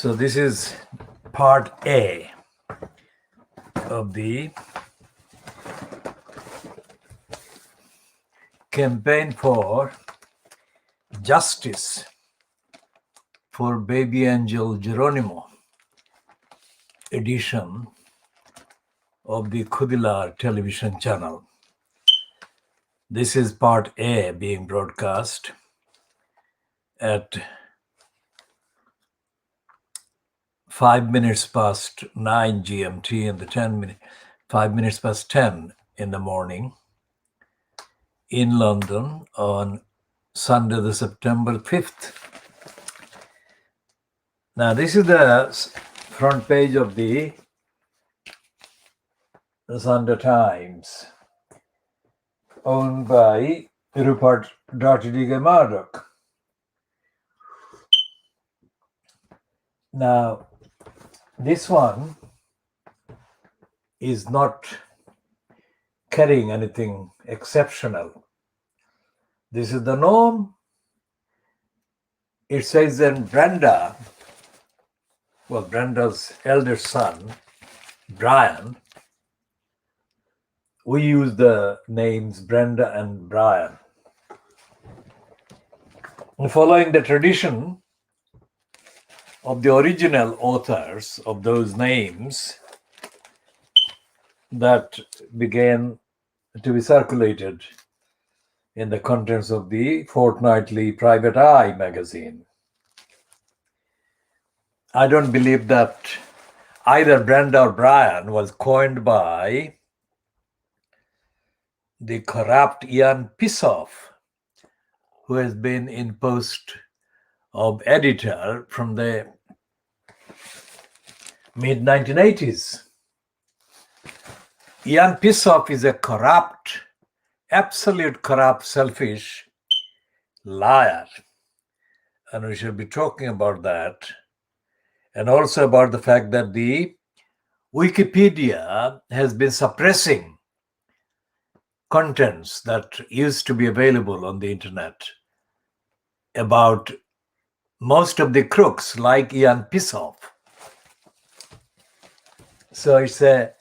So this is part A of the campaign for justice for baby angel Geronimo edition of the KhoodeelaarTV television channel. This is part A being broadcast at 9 GMT and 5 minutes past 10 in the morning in London on Sunday, the September 5th. Now, this is the front page of the Sunday Times, owned by Rupert Murdoch. Now, this one is not carrying anything exceptional. This is the norm. It says that Brenda's elder son, Brian, we use the names Brenda and Brian. Following the tradition of the original authors of those names that began to be circulated in the contents of the fortnightly Private Eye magazine. I don't believe that either Brenda or Brian was coined by the corrupt Ian Pissoff, who has been in post of editor from the mid-1980s. Ian Pissoff is a corrupt, absolute corrupt, selfish liar. And we should be talking about that. And also about the fact that the Wikipedia has been suppressing contents that used to be available on the internet about most of the crooks like Ian Pissoff. So it's a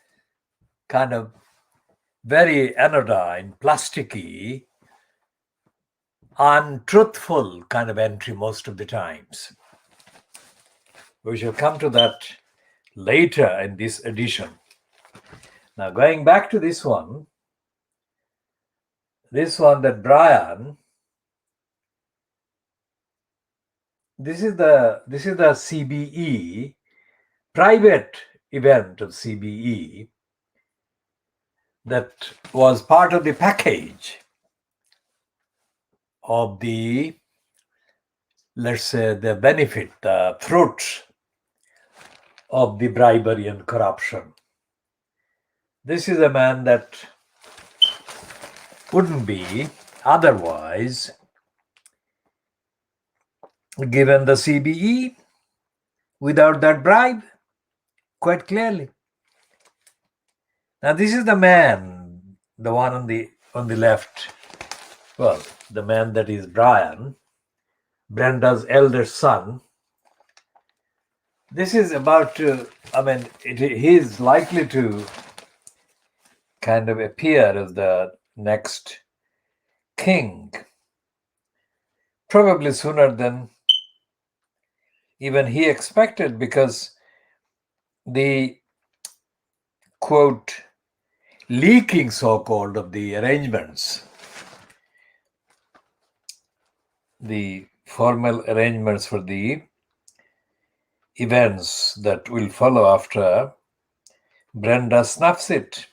kind of very anodyne, plasticky, untruthful kind of entry most of the times. We shall come to that later in this edition. Now, going back to this one that Brian, this is the CBE, private event of CBE that was part of the package of the, let's say, the benefit, the fruit of the bribery and corruption. This is a man that wouldn't be otherwise given the CBE without that bribe, quite clearly. Now, this is the man, the one on the left, well, the man that is Brian, Brenda's elder son. This is about to, he is likely to kind of appear as the next king, probably sooner than even he expected, because the, quote, leaking, so-called, of the arrangements, the formal arrangements for the events that will follow after Brenda snuffs it,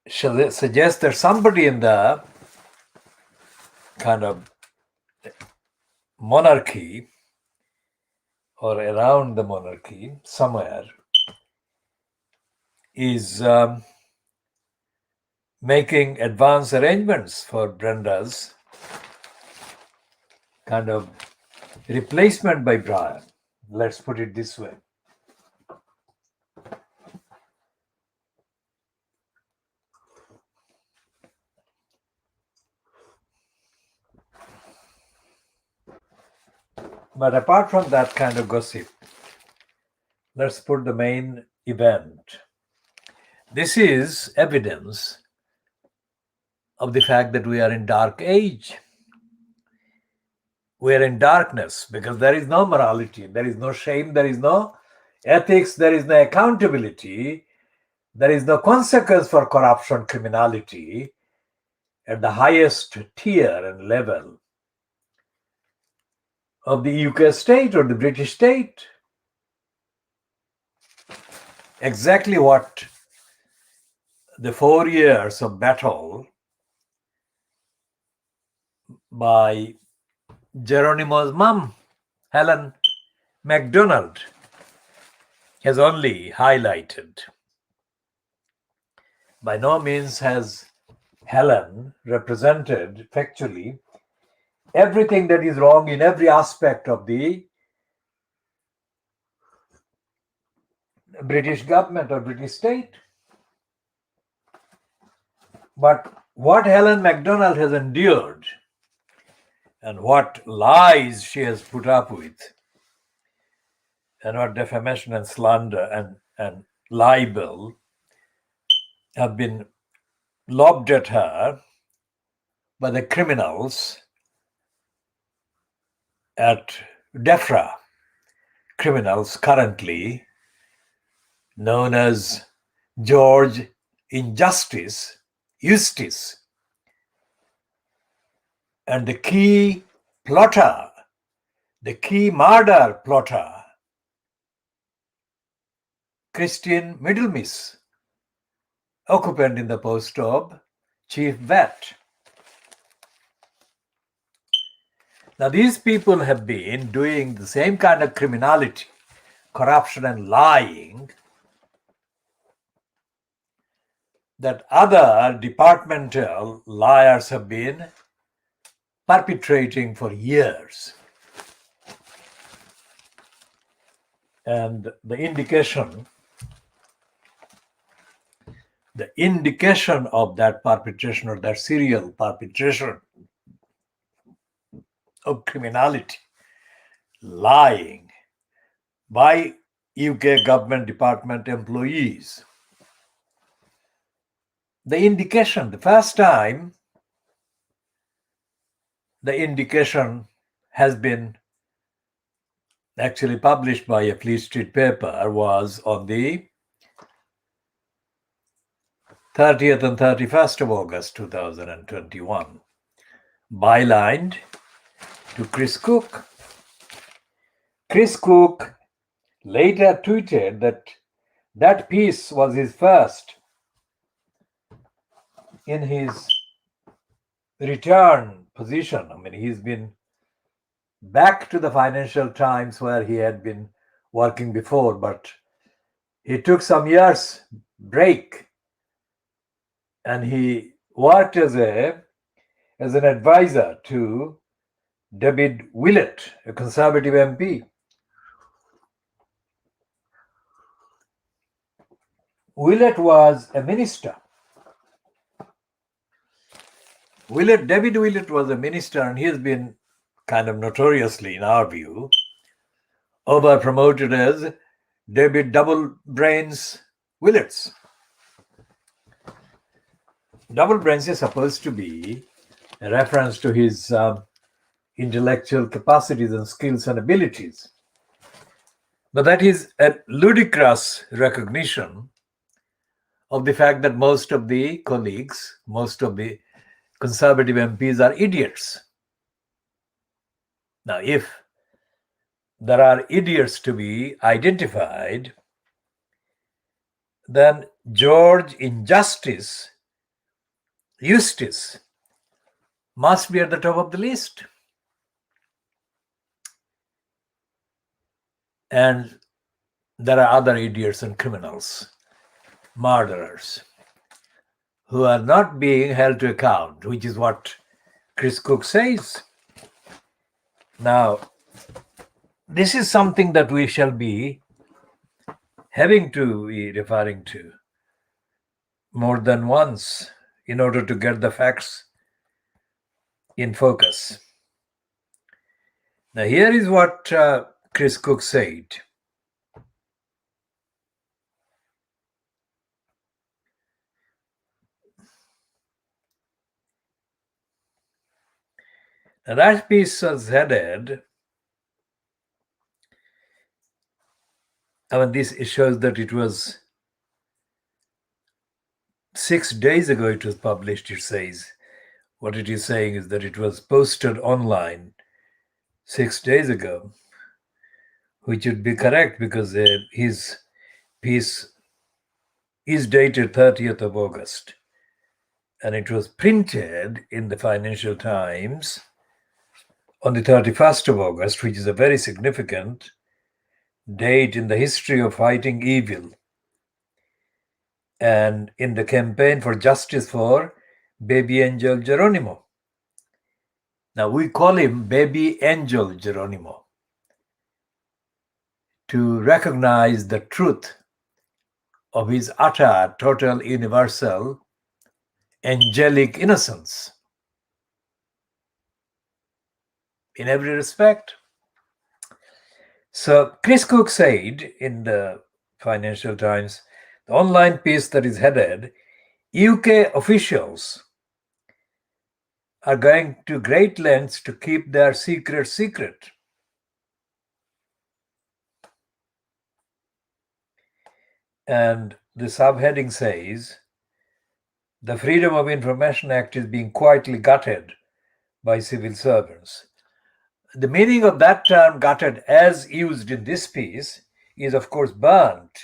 suggests that somebody in the kind of monarchy or around the monarchy somewhere is making advance arrangements for Brenda's kind of replacement by Brian. Let's put it this way. But apart from that kind of gossip, let's put the main event. This is evidence of the fact that we are in dark age. We are in darkness because there is no morality, there is no shame, there is no ethics, there is no accountability, there is no consequence for corruption, criminality at the highest tier and level of the UK state or the British state. Exactly what the 4 years of battle by Geronimo's mom, Helen MacDonald, has only highlighted. By no means has Helen represented factually everything that is wrong in every aspect of the British government or British state. But what Helen MacDonald has endured and what lies she has put up with and what defamation and slander and libel have been lobbed at her by the criminals at DEFRA, criminals currently known as George Eustice, and the key plotter, the key murder plotter, Christian Middlemiss, occupant in the post of Chief Vet. Now, these people have been doing the same kind of criminality, corruption, and lying that other departmental liars have been perpetrating for years. And the indication of that perpetration or that serial perpetration of criminality, lying by UK government department employees. The first time the indication has been actually published by a Fleet Street paper was on the 30th and 31st of August 2021, bylined to Chris Cook. Chris Cook later tweeted that that piece was his first in his return position. I mean, he's been back to the Financial Times where he had been working before, but he took some years break and he worked as an advisor to David Willett, a Conservative MP. Willett was a minister. David Willett was a minister, and he has been kind of notoriously, in our view, over promoted as David Double Brains Willets. Double Brains is supposed to be a reference to his intellectual capacities and skills and abilities. But that is a ludicrous recognition of the fact that most of the colleagues, most of the Conservative MPs are idiots. Now, if there are idiots to be identified, then George Eustice must be at the top of the list. And there are other idiots and criminals, murderers, who are not being held to account, which is what Chris Cook says. Now, this is something that we shall be having to be referring to more than once in order to get the facts in focus. Now, here is what Chris Cook said. Now, that piece was headed, this shows that it was 6 days ago it was published, it says. What it is saying is that it was posted online 6 days ago, which would be correct because his piece is dated 30th of August. And it was printed in the Financial Times on the 31st of August, which is a very significant date in the history of fighting evil and in the campaign for justice for Baby Angel Geronimo. Now, we call him Baby Angel Geronimo to recognize the truth of his utter, total, universal, angelic innocence in every respect. So Chris Cook said in the Financial Times, the online piece that is headed, UK officials are going to great lengths to keep their secret secret. And the subheading says, the Freedom of Information Act is being quietly gutted by civil servants. The meaning of that term, gutted, as used in this piece, is of course burnt.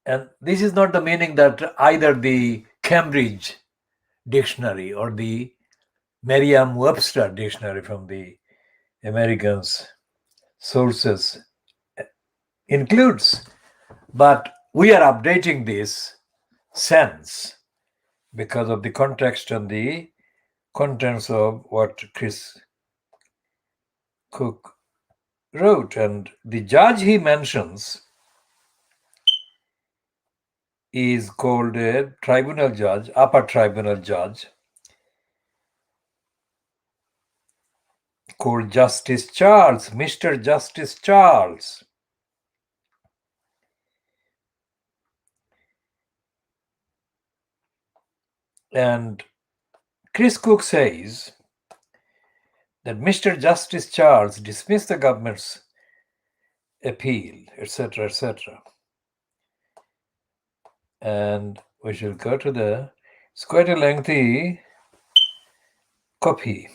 And this is not the meaning that either the Cambridge dictionary or the Merriam-Webster dictionary from the Americans' sources includes. But we are updating this sense because of the context and the contents of what Chris Cook wrote. And the judge he mentions is called a tribunal judge, upper tribunal judge, called Justice Charles, Mr. Justice Charles. And Chris Cook says that Mr. Justice Charles dismissed the government's appeal, etc., etc. And we shall go to it's quite a lengthy copy.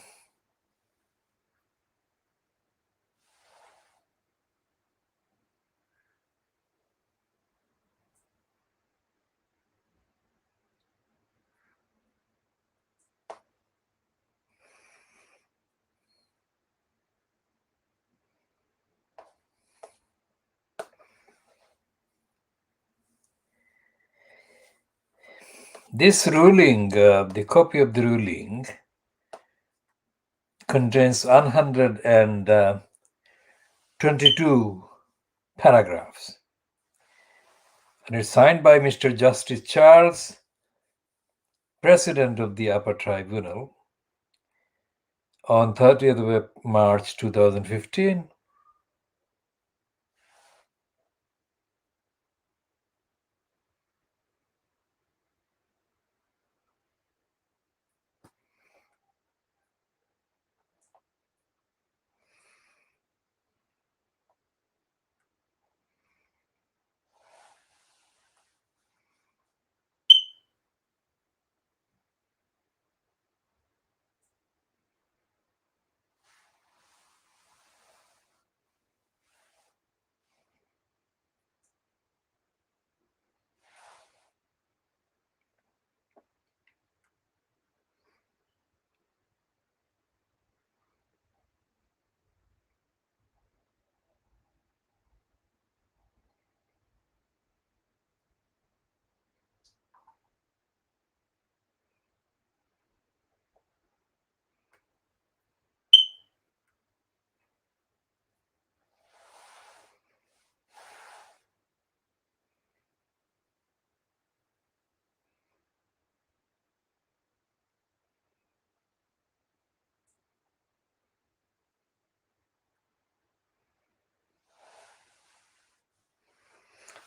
This ruling, the copy of the ruling, contains 122 paragraphs. And it's signed by Mr. Justice Charles, President of the Upper Tribunal, on 30th of March 2015.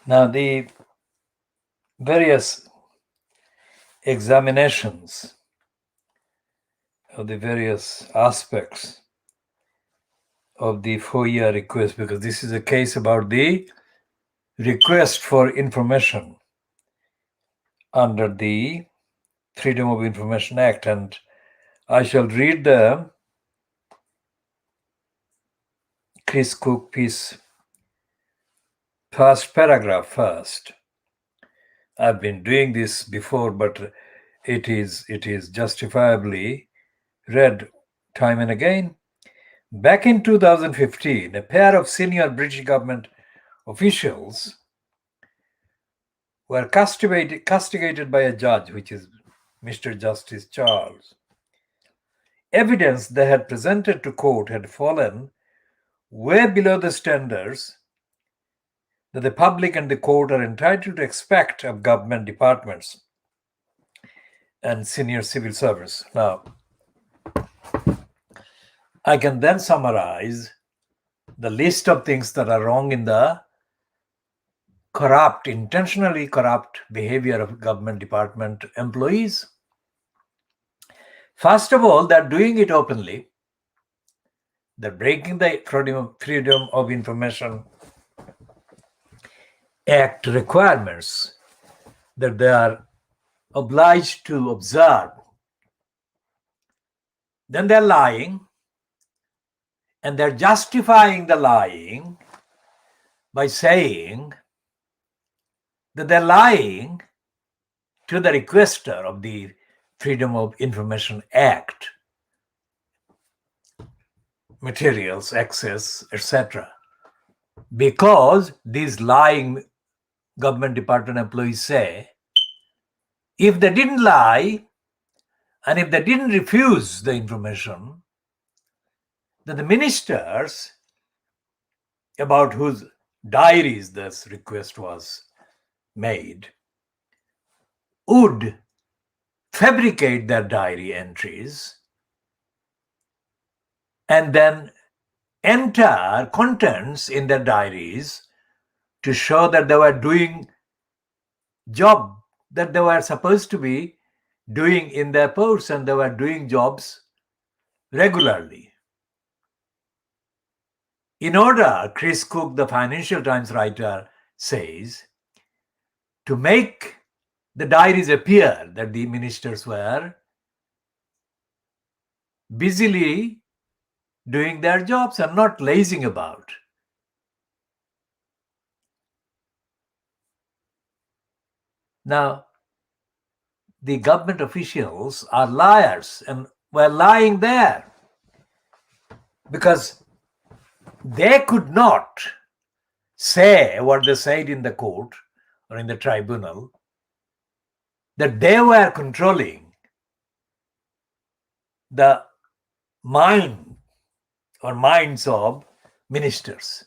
Now, the various examinations of the various aspects of the FOIA request, because this is a case about the request for information under the Freedom of Information Act, and I shall read the Chris Cook piece first paragraph first. I've been doing this before, but it is justifiably read time and again. Back in 2015, a pair of senior British government officials were castigated by a judge, which is Mr. Justice Charles. Evidence they had presented to court had fallen way below the standards that the public and the court are entitled to expect of government departments and senior civil servants. Now, I can then summarize the list of things that are wrong in the intentionally corrupt behavior of government department employees. First of all, they're doing it openly. They're breaking the Freedom of Information Act requirements that they are obliged to observe. Then they're lying, and they're justifying the lying by saying that they're lying to the requester of the Freedom of Information Act materials, access, etc. Because these lying government department employees say, if they didn't lie and if they didn't refuse the information, then the ministers about whose diaries this request was made would fabricate their diary entries and then enter contents in their diaries to show that they were doing job that they were supposed to be doing in their posts, and they were doing jobs regularly. In order, Chris Cook, the Financial Times writer, says, to make the diaries appear that the ministers were busily doing their jobs and not lazing about. Now, the government officials are liars and were lying there because they could not say what they said in the court or in the tribunal, that they were controlling the mind or minds of ministers.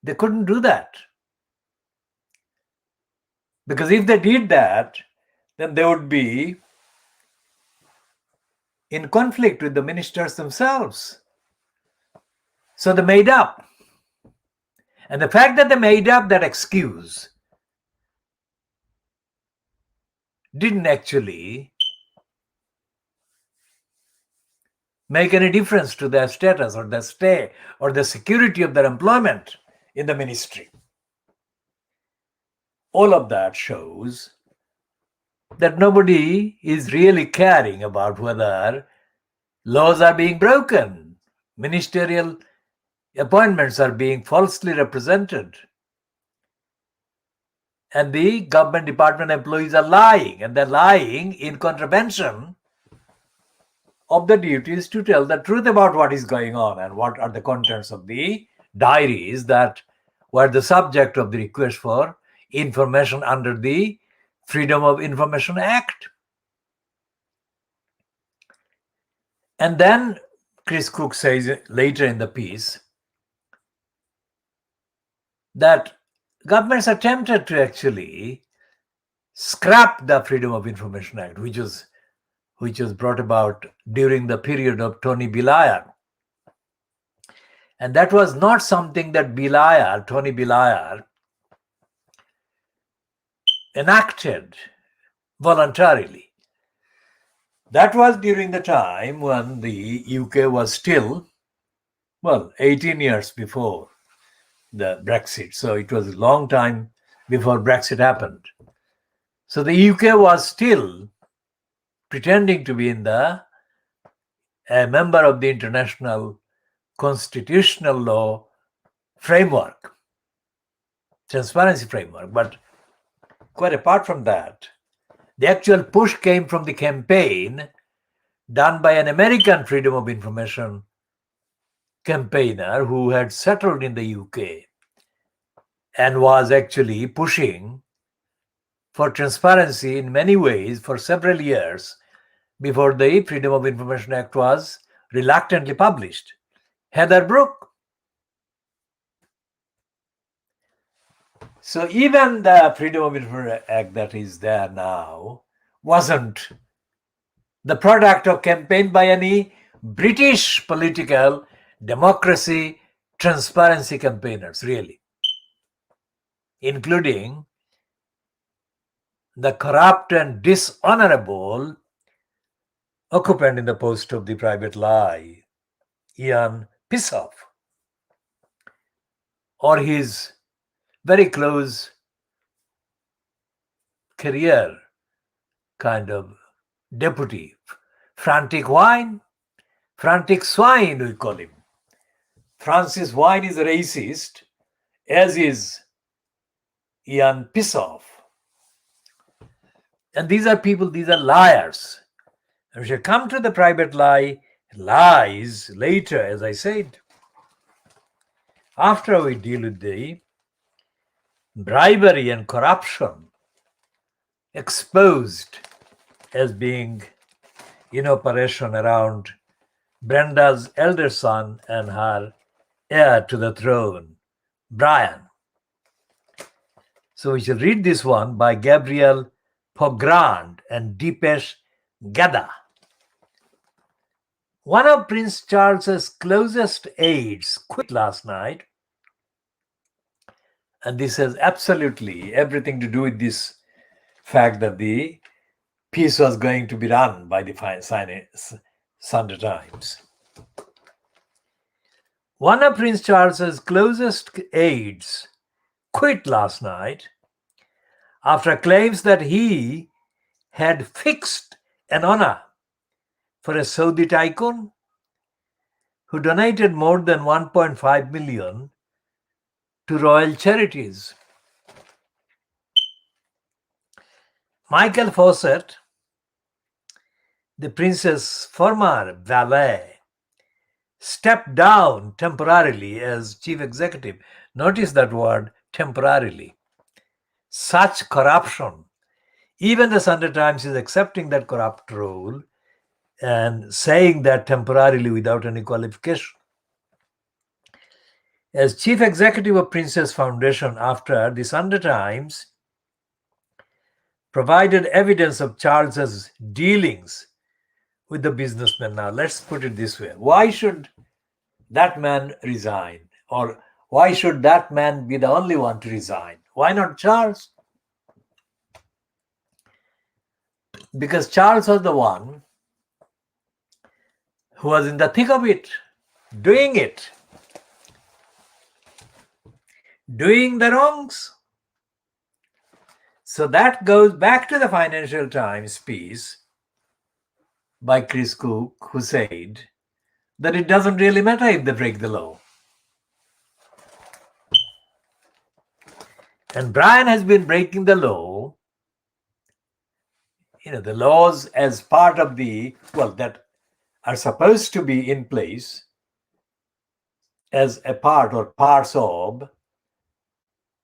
They couldn't do that. Because if they did that, then they would be in conflict with the ministers themselves. So they made up. And the fact that they made up that excuse didn't actually make any difference to their status or their stay or the security of their employment in the ministry. All of that shows that nobody is really caring about whether laws are being broken, ministerial appointments are being falsely represented, and the government department employees are lying, and they're lying in contravention of the duties to tell the truth about what is going on and what are the contents of the diaries that were the subject of the request for information under the Freedom of Information Act. And then Chris Cook says later in the piece that governments are tempted to actually scrap the Freedom of Information Act, which was brought about during the period of Tony Blair. And that was not something that Tony Blair enacted voluntarily. That was during the time when the UK was still, 18 years before the Brexit. So it was a long time before Brexit happened. So the UK was still pretending to be a member of the international constitutional law framework, transparency framework. But quite apart from that, the actual push came from the campaign done by an American freedom of information campaigner who had settled in the UK and was actually pushing for transparency in many ways for several years before the Freedom of Information Act was reluctantly published. Heather Brooke. So even the Freedom of Information Act that is there now wasn't the product of campaign by any British political democracy transparency campaigners, really, including the corrupt and dishonorable occupant in the post of the private lie, Ian Pissoff, or his very close career kind of deputy, Frantic Swine, we call him. Francis Wine is a racist, as is Ian Pissoff. And these are people, these are liars. And we shall come to the private lies later, as I said. After we deal with the bribery and corruption exposed as being in operation around Brenda's elder son and her heir to the throne, Brian. So we shall read this one by Gabriel Pogrand and Deepesh Gada. One of Prince Charles's closest aides quit last night, and this has absolutely everything to do with this fact that the piece was going to be run by the Sunday Times. One of Prince Charles's closest aides quit last night after claims that he had fixed an honor for a Saudi tycoon who donated more than 1.5 million to royal charities. Michael Fawcett, the prince's former valet, stepped down temporarily as chief executive. Notice that word, temporarily. Such corruption. Even the Sunday Times is accepting that corrupt role and saying that temporarily without any qualification. As chief executive of Princess Foundation, after the Sunday Times provided evidence of Charles's dealings with the businessman. Now, let's put it this way. Why should that man resign? Or why should that man be the only one to resign? Why not Charles? Because Charles was the one who was in the thick of it, doing the wrongs. So that goes back to the Financial Times piece by Chris Cook, who said that it doesn't really matter if they break the law. And Brian has been breaking the law, the laws as part of that are supposed to be in place as a part or parts of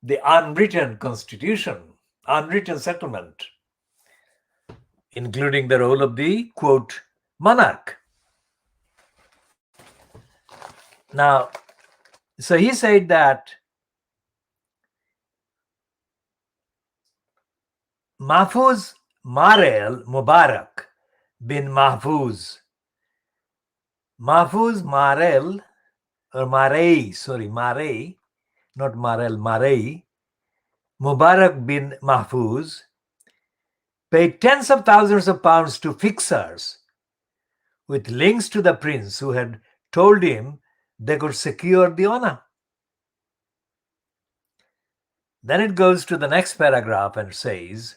the unwritten constitution, unwritten settlement, including the role of the, quote, monarch. Now, so he said that Mahfouz Marel Mubarak bin Mahfouz Marel, or Marei, not Marel, Marei Mubarak bin Mahfouz paid tens of thousands of pounds to fixers with links to the prince who had told him they could secure the honor. Then it goes to the next paragraph and says,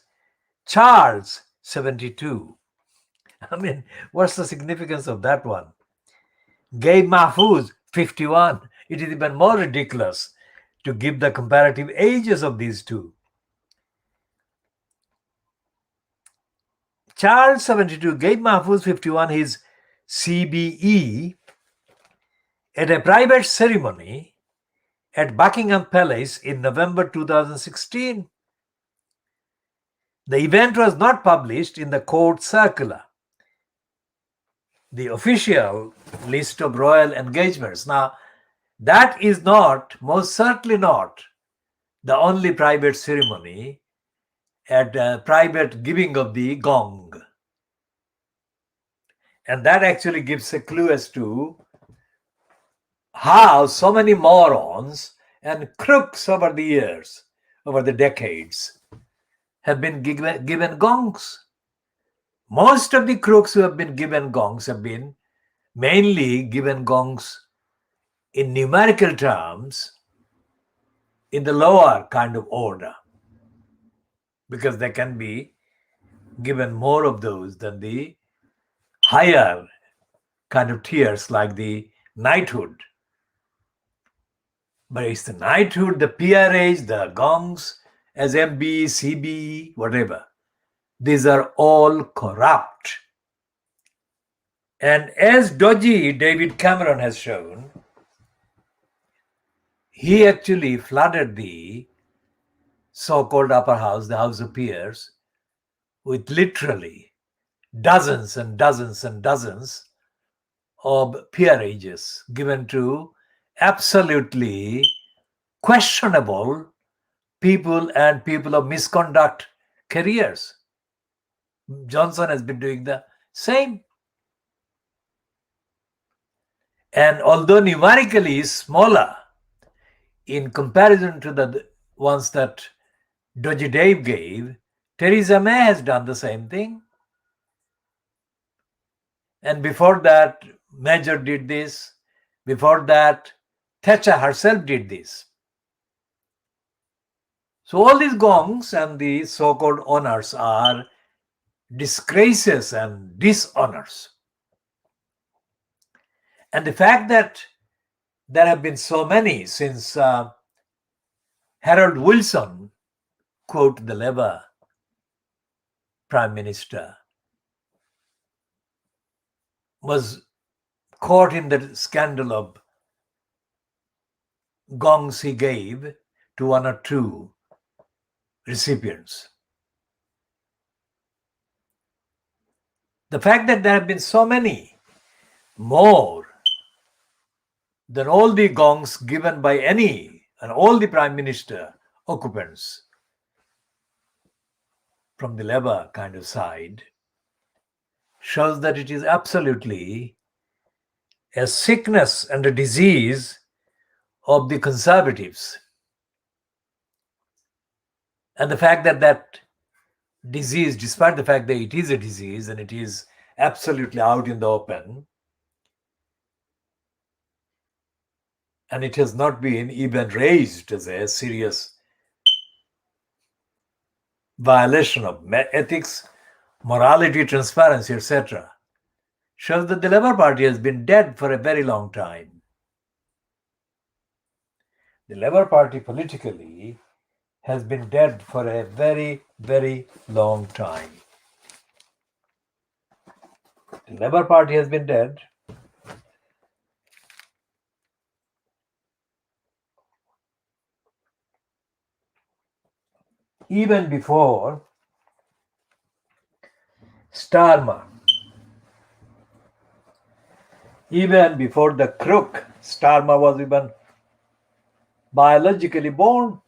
Charles 72. I mean, what's the significance of that one? Gave Mahfouz 51. It is even more ridiculous to give the comparative ages of these two. Charles 72 gave Mahfouz 51 his CBE at a private ceremony at Buckingham Palace in November 2016. The event was not published in the court circular, the official list of royal engagements. Now, that is not, most certainly not, the only private ceremony at a private giving of the gong. And that actually gives a clue as to how so many morons and crooks over the years, over the decades, have been given gongs. Most of the crooks who have been given gongs have been mainly given gongs in numerical terms in the lower kind of order, because they can be given more of those than the higher kind of tiers like the knighthood. But it's the knighthood, the peerage, the gongs as MB, CB, whatever. These are all corrupt. And as dodgy David Cameron has shown, he actually flooded the so-called upper house, the House of Peers, with literally dozens and dozens and dozens of peerages given to absolutely questionable people and people of misconduct careers. Johnson has been doing the same. And although numerically smaller in comparison to the ones that Dodgy Dave gave, Theresa May has done the same thing. And before that, Major did this. Before that, Thatcher herself did this. So all these gongs and the so-called honors are disgraces and dishonors. And the fact that there have been so many since Harold Wilson, quote, the Labour Prime Minister, was caught in the scandal of gongs he gave to one or two recipients. The fact that there have been so many more than all the gongs given by any and all the Prime Minister occupants from the Labour kind of side shows that it is absolutely a sickness and a disease of the Conservatives. And the fact that that disease, despite the fact that it is a disease and it is absolutely out in the open, and it has not been even raised as a serious violation of ethics, morality, transparency, etc., shows that the Labour Party has been dead for a very long time. The Labour Party politically has been dead for a very, very long time. The Labour Party has been dead even before Starmer, even before the crook Starmer was even biologically born.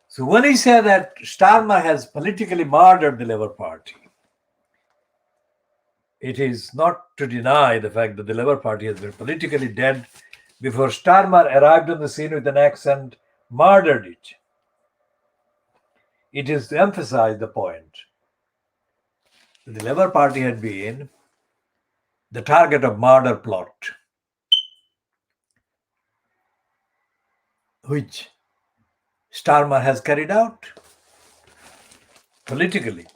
So when he said that Starmer has politically murdered the Labour Party, it is not to deny the fact that the Labour Party has been politically dead before Starmer arrived on the scene with an accent murdered it. It is to emphasize the point that the Labour Party had been the target of murder plot, which Starmer has carried out politically.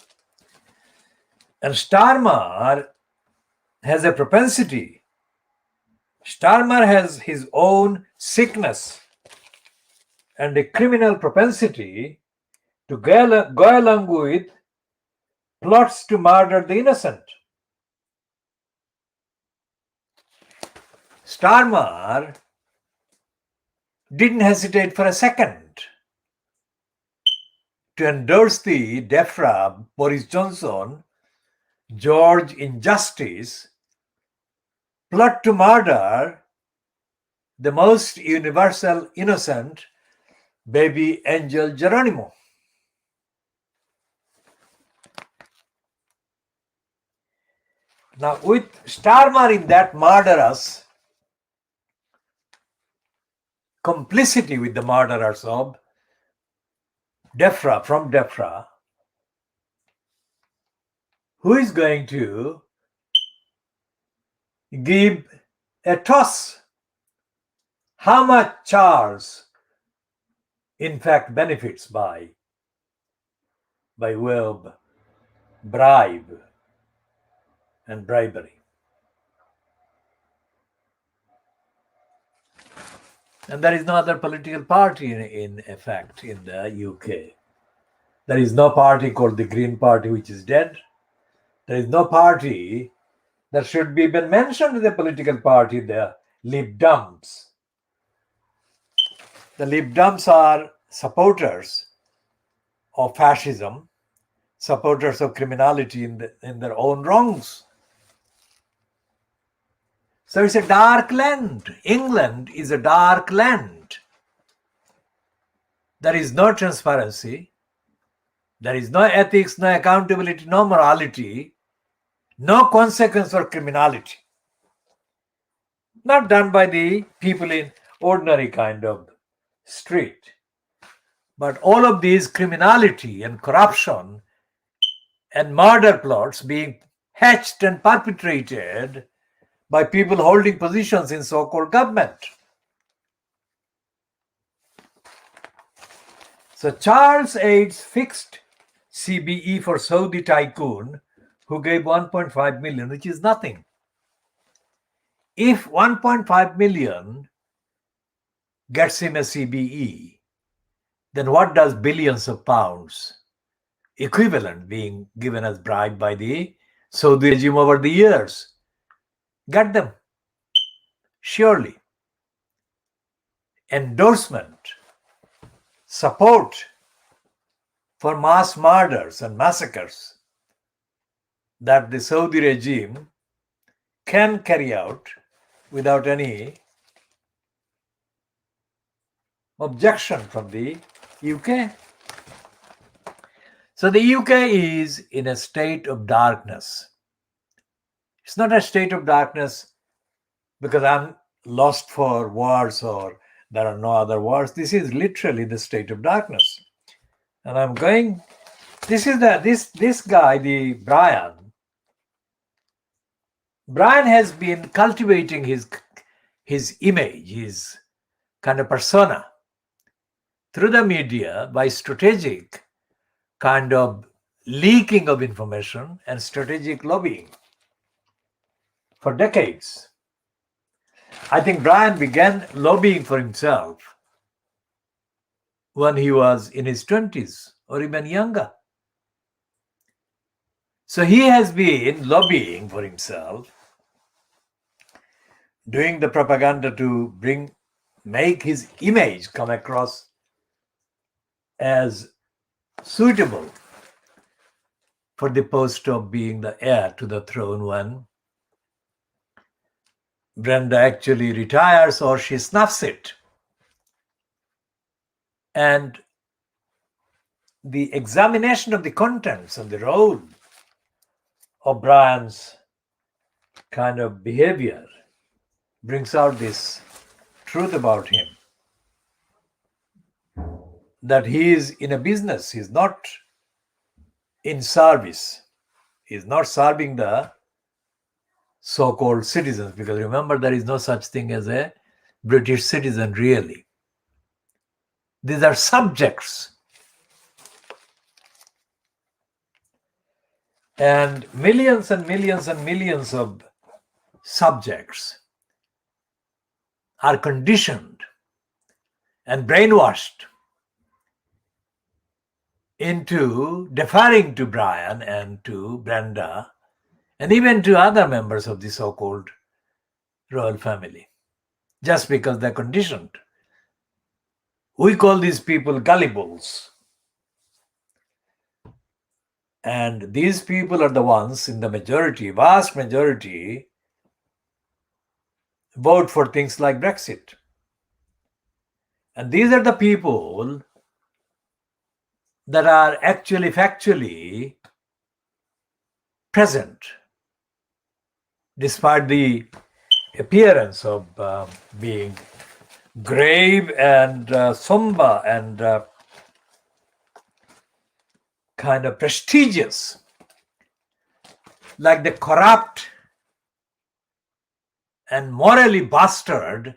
And Starmer has a propensity. Starmer has his own sickness and a criminal propensity to go along with plots to murder the innocent. Starmer didn't hesitate for a second to endorse the DEFRA, Boris Johnson, George Injustice plot to murder the most universal innocent baby angel Geronimo. Now, with Starmer in that murderous complicity with the murderers of DEFRA, from DEFRA, who is going to give a toss how much Charles in fact benefits by way of bribe and bribery. And there is no other political party in effect in the UK. There is no party called the Green Party, which is dead. There is no party that should be even mentioned in the political party, the Lib Dems. The Lib Dems are supporters of fascism, supporters of criminality in their own wrongs. So it's a dark land. England is a dark land. There is no transparency. There is no ethics, no accountability, no morality, no consequence for criminality. Not done by the people in ordinary kind of street. But all of these criminality and corruption and murder plots being hatched and perpetrated by people holding positions in so-called government. So Charles aids fixed CBE for Saudi tycoon who gave 1.5 million, which is nothing. If 1.5 million gets him a CBE, then what does billions of pounds equivalent being given as bribe by the Saudi regime over the years get them? Surely. Endorsement, support for mass murders and massacres that the Saudi regime can carry out without any objection from the UK. So the UK is in a state of darkness. It's not a state of darkness because I'm lost for wars or there are no other wars. This is literally the state of darkness. And I'm going, this guy, the Brian has been cultivating his image, his kind of persona through the media by strategic kind of leaking of information and strategic lobbying for decades. I think Brian began lobbying for himself when he was in his 20s or even younger. So he has been lobbying for himself, doing the propaganda to make his image come across as suitable for the post of being the heir to the throne when Brenda actually retires or she snuffs it. And the examination of the contents and the role of Brian's kind of behavior brings out this truth about him. that he is in a business. He's not in service. He's not serving the so-called citizens, because remember, there is no such thing as a British citizen really. These are subjects. And millions and millions and millions of subjects are conditioned and brainwashed into deferring to Brian and to Brenda and even to other members of the so-called royal family, just because they're conditioned. We call these people gullibles. And these people are the ones in the majority, vast majority, vote for things like Brexit. And these are the people that are actually factually present, despite the appearance of being grave and somber and kind of prestigious, like the corrupt and morally bastard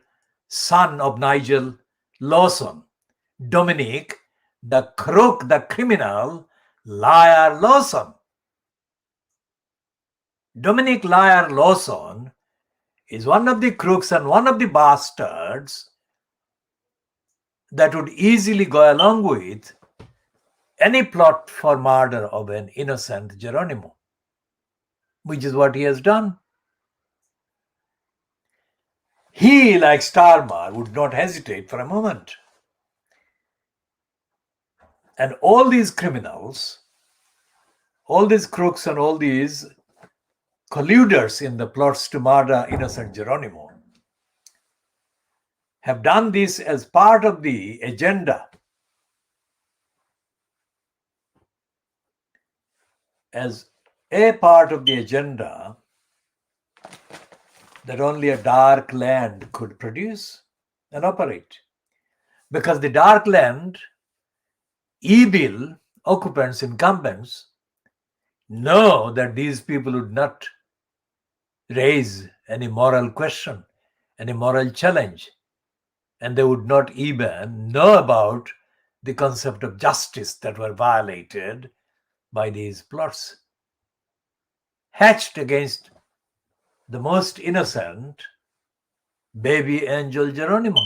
son of Nigel Lawson, Dominic, the crook, the criminal, liar Lawson. Dominic Liar Lawson is one of the crooks and one of the bastards that would easily go along with any plot for murder of an innocent Geronimo, which is what he has done. He, like Starmer, would not hesitate for a moment. And all these criminals, all these crooks and all these colluders in the plots to murder innocent Geronimo have done this as part of the agenda, as a part of the agenda that only a dark land could produce and operate. Because the dark land, evil occupants, incumbents, know that these people would not raise any moral question, any moral challenge, and they would not even know about the concept of justice that were violated by these plots hatched against the most innocent baby angel Geronimo.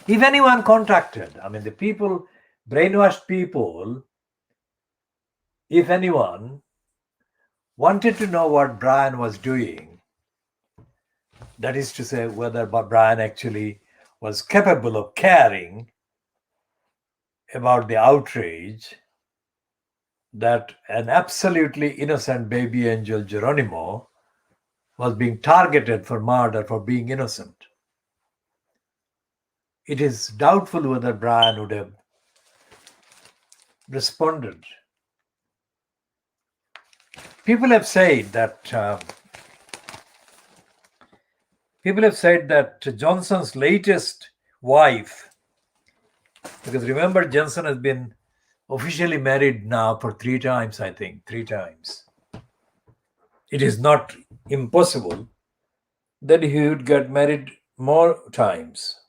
If anyone contacted, the people, brainwashed people, if anyone wanted to know what Brian was doing, that is to say, whether Brian actually was capable of caring about the outrage that an absolutely innocent baby angel Geronimo was being targeted for murder for being innocent, it is doubtful whether Brian would have responded. People have said that Johnson's latest wife, because remember, Johnson has been officially married now for 3 times, I think, 3 times. It is not impossible that he would get married more times.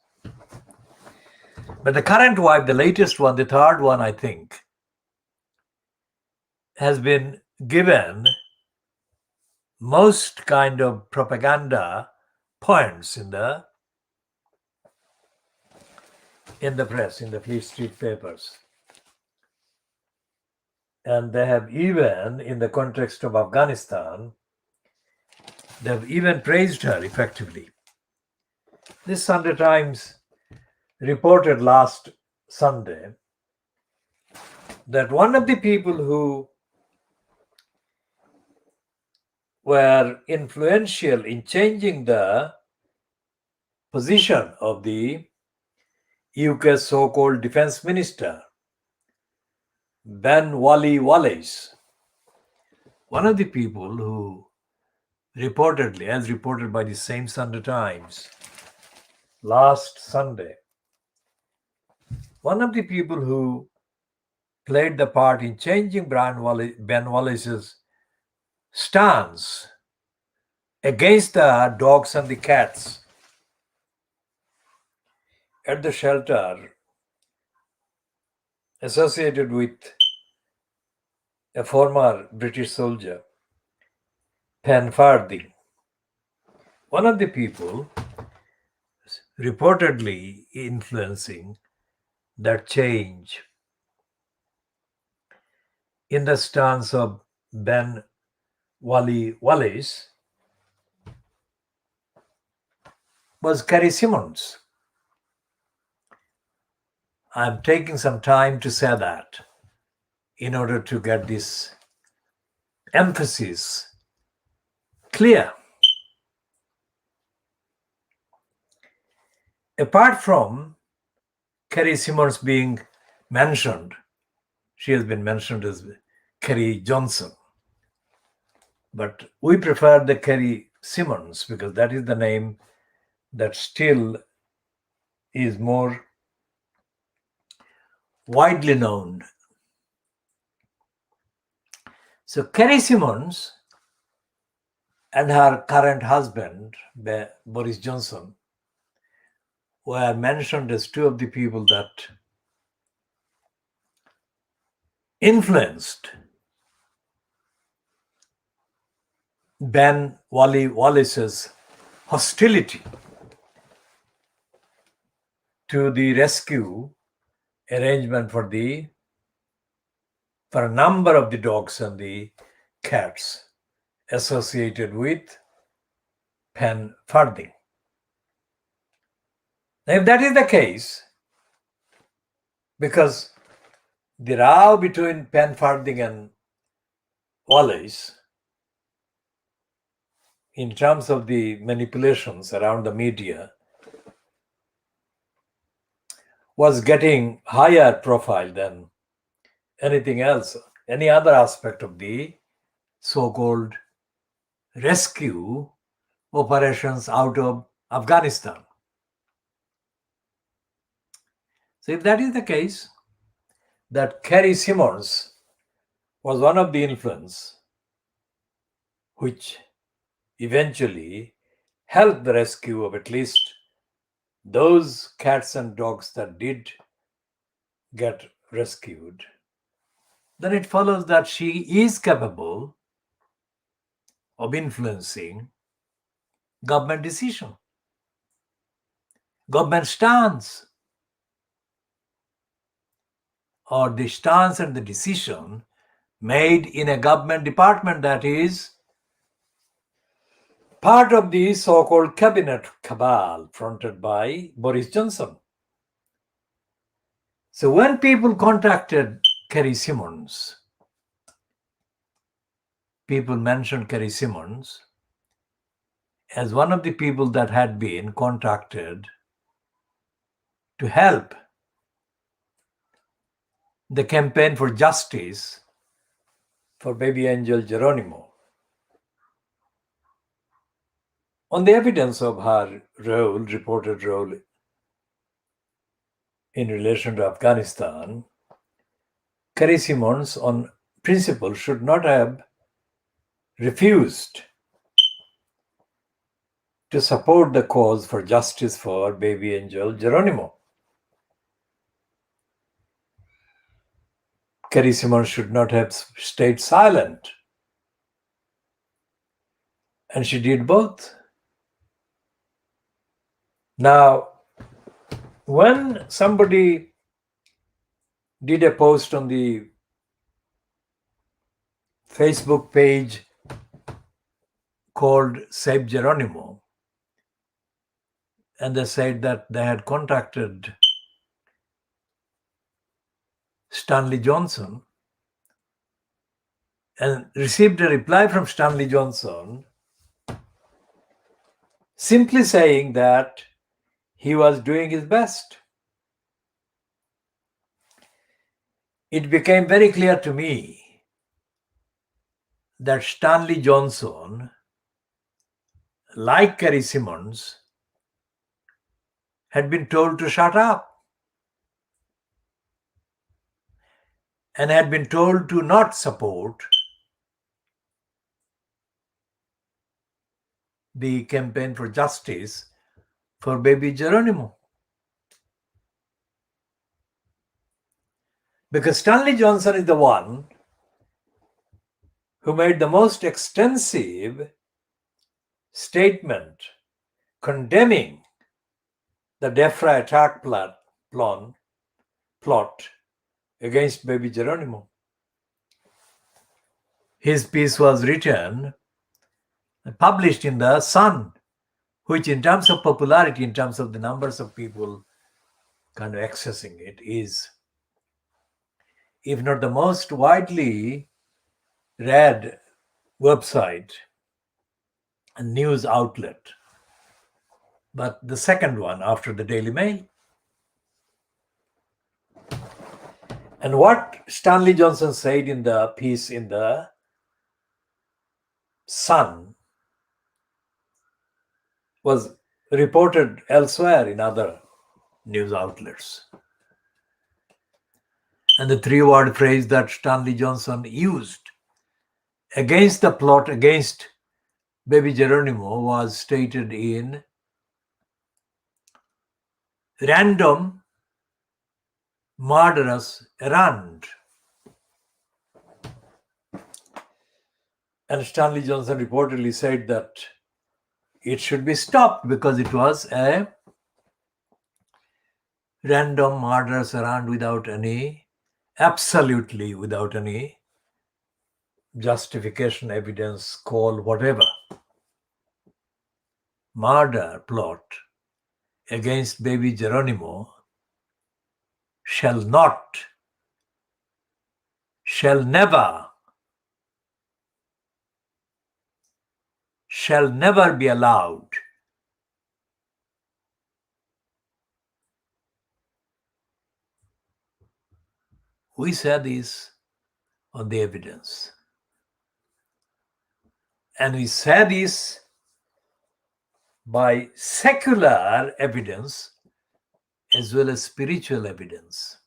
But the current wife, the latest one, the third one, I think, has been given most kind of propaganda points in the press, in the Fleet Street papers. And they have even, in the context of Afghanistan, they have even praised her effectively. This Sunday Times reported last Sunday that one of the people who were influential in changing the position of the UK's so-called defense minister, Ben Wallace, one of the people who reportedly, as reported by the same Sunday Times, last Sunday. One of the people who played the part in changing Ben Wallace's stance against the dogs and the cats at the shelter associated with a former British soldier, Pen Farthing. One of the people reportedly influencing that change in the stance of Ben Wallace was Kerry Simmons. I'm taking some time to say that in order to get this emphasis clear. Apart from Kerry Simmons being mentioned, she has been mentioned as Kerry Johnson. But we prefer the Kerry Simmons because that is the name that still is more widely known. So Kerry Simmons and her current husband, Boris Johnson, were mentioned as two of the people that influenced Ben Wallace's hostility to the rescue arrangement for a number of the dogs and the cats associated with Pen Farthing. Now, if that is the case, because the row between Pen Farthing and Wallace, in terms of the manipulations around the media, was getting higher profile than anything else, any other aspect of the so-called rescue operations out of Afghanistan. So if that is the case, that Kerry Simmons was one of the influence which eventually helped the rescue of at least those cats and dogs that did get rescued, then it follows that she is capable of influencing government decision, government stance, or the stance and the decision made in a government department that is part of the so-called cabinet cabal fronted by Boris Johnson. So when people contacted Kerry Simmons, people mentioned Kerry Simmons as one of the people that had been contacted to help the campaign for justice for baby angel Geronimo. On the evidence of her reported role in relation to Afghanistan, Kerry Simmons, on principle, should not have refused to support the cause for justice for baby angel Geronimo. Kerry Simmons should not have stayed silent. And she did both. Now, when somebody did a post on the Facebook page called Save Geronimo, and they said that they had contacted Stanley Johnson and received a reply from Stanley Johnson simply saying that he was doing his best. It became very clear to me that Stanley Johnson, like Kerry Simmons, had been told to shut up and had been told to not support the campaign for justice for baby Geronimo. Because Stanley Johnson is the one who made the most extensive statement condemning the DEFRA attack plot against baby Geronimo. His piece was written and published in the Sun, which in terms of popularity, in terms of the numbers of people kind of accessing it, is, if not the most widely read website and news outlet, but the second one after the Daily Mail. And what Stanley Johnson said in the piece in the Sun was reported elsewhere in other news outlets. And the three-word phrase that Stanley Johnson used against the plot against baby Geronimo was stated in random murderous errand. And Stanley Johnson reportedly said that it should be stopped because it was a random murderous errand absolutely without any justification, evidence, call, whatever. Murder plot against baby Geronimo shall never be allowed. We say this on the evidence. And we say this by secular evidence as well as spiritual evidence.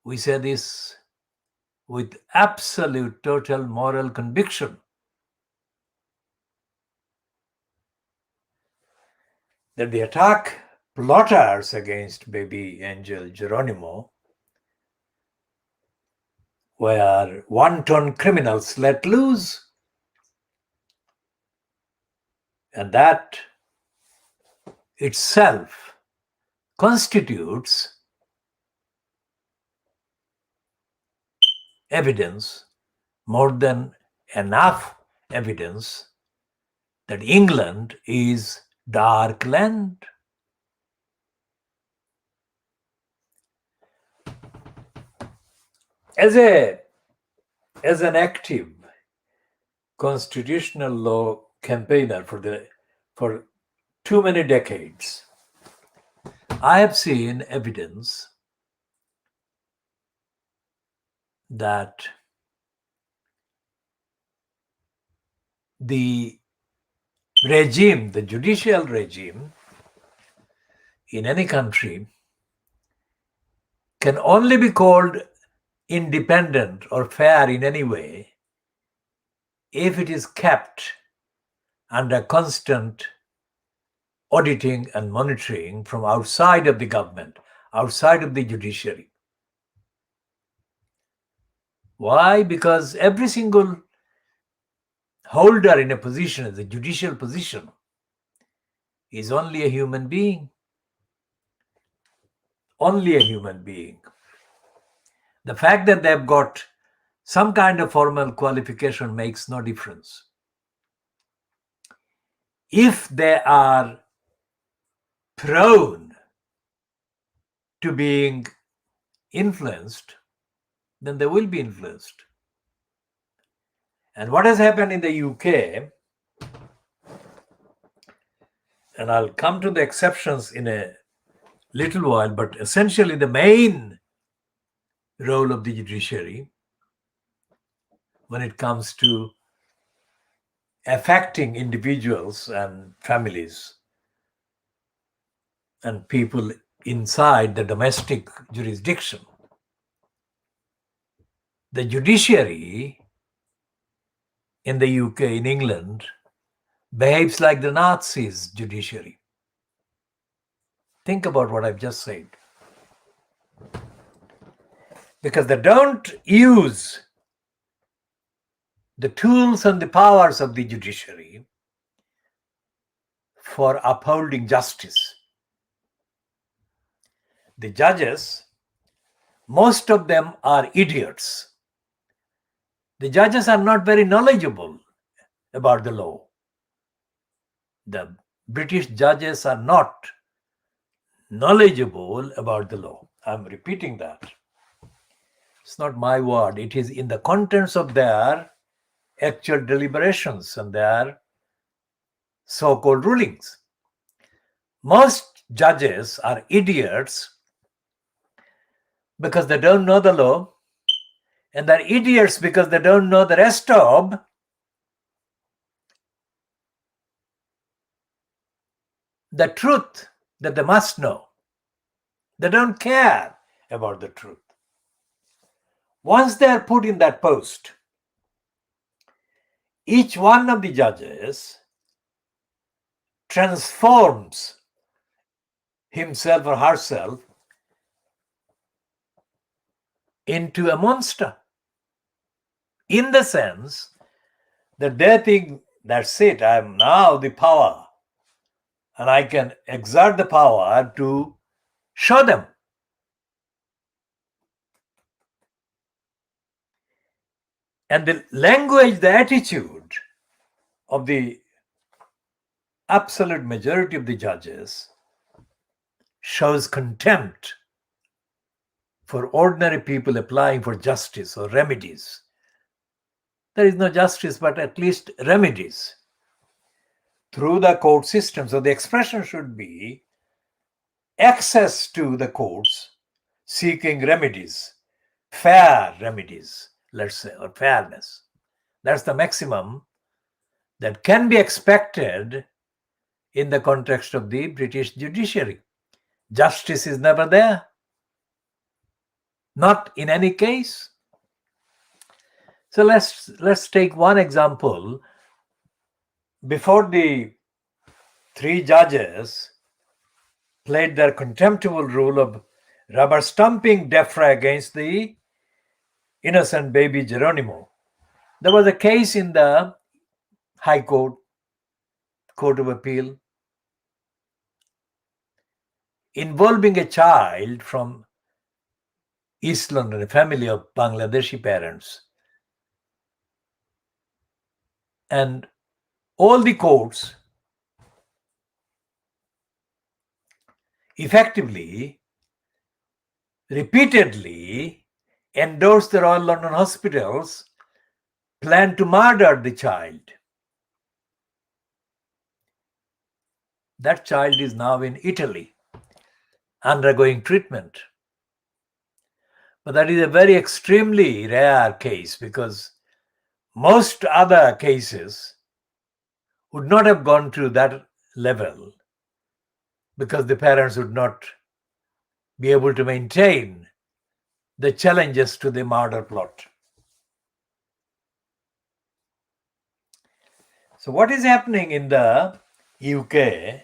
We say this with absolute total moral conviction that the attack plotters against baby angel Geronimo were wanton criminals let loose, and that itself constitutes evidence, more than enough evidence, that England is dark land. As an active constitutional law campaigner for too many decades, I have seen evidence that the regime, the judicial regime in any country, can only be called independent or fair in any way if it is kept under constant auditing and monitoring from outside of the government, outside of the judiciary. Why? Because every single holder in a position, as a judicial position, is only a human being. Only a human being. The fact that they've got some kind of formal qualification makes no difference. If they are prone to being influenced, then they will be influenced. And what has happened in the UK, and I'll come to the exceptions in a little while, but essentially the main role of the judiciary when it comes to affecting individuals and families and people inside the domestic jurisdiction. The judiciary in the UK, in England, behaves like the Nazis' judiciary. Think about what I've just said. Because they don't use the tools and the powers of the judiciary for upholding justice. The judges, most of them are idiots. The judges are not very knowledgeable about the law. The British judges are not knowledgeable about the law. I'm repeating that. It's not my word. It is in the contents of their actual deliberations and their so-called rulings. Most judges are idiots because they don't know the law, and they're idiots because they don't know the rest of the truth that they must know. They don't care about the truth. Once they are put in that post, each one of the judges transforms himself or herself into a monster, in the sense that they think, that's it, I am now the power, and I can exert the power to show them. And the language, the attitude of the absolute majority of the judges shows contempt for ordinary people applying for justice or remedies. There is no justice, but at least remedies through the court system. So the expression should be access to the courts seeking remedies, fair remedies, let's say, or fairness. That's the maximum that can be expected in the context of the British judiciary. Justice is never there. Not in any case. So let's take one example. Before the three judges played their contemptible role of rubber stamping Defra against the innocent baby Geronimo, there was a case in the High Court, Court of Appeal, involving a child from East London, a family of Bangladeshi parents. And all the courts effectively, repeatedly endorsed the Royal London Hospital's plan to murder the child. That child is now in Italy, undergoing treatment. But that is a very extremely rare case, because most other cases would not have gone to that level, because the parents would not be able to maintain the challenges to the murder plot. So what is happening in the UK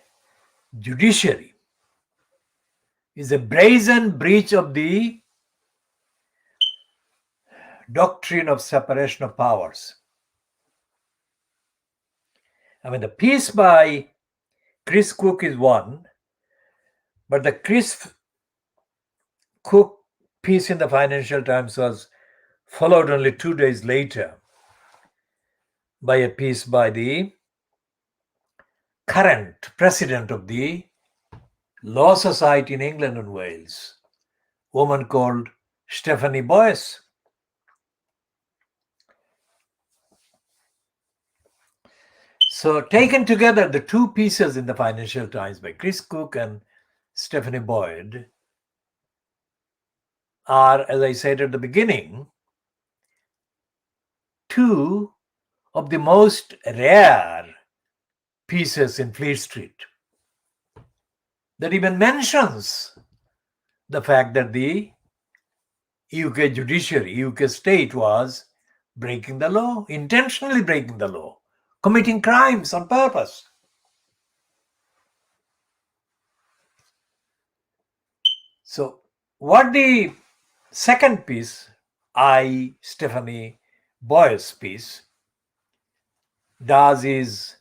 judiciary is a brazen breach of the doctrine of separation of powers. I mean, the piece by Chris Cook is one, but the Chris Cook piece in the Financial Times was followed only 2 days later by a piece by the current president of the Law Society in England and Wales, a woman called Stephanie Boyce. So taken together, the two pieces in the Financial Times by Chris Cook and Stephanie Boyd are, as I said at the beginning, two of the most rare pieces in Fleet Street. that even mentions the fact that the UK judiciary, UK state was breaking the law, intentionally breaking the law, committing crimes on purpose. So, what the second piece, Stephanie Boyes piece, does is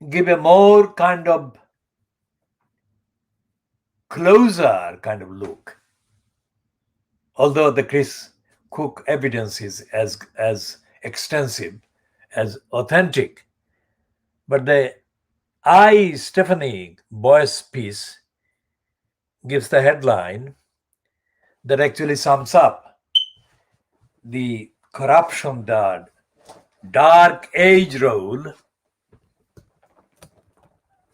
give a more kind of closer kind of look. Although the Chris Cook evidence is as extensive, as authentic, but the Stephanie Boyce piece gives the headline that actually sums up the corruption, the dark age role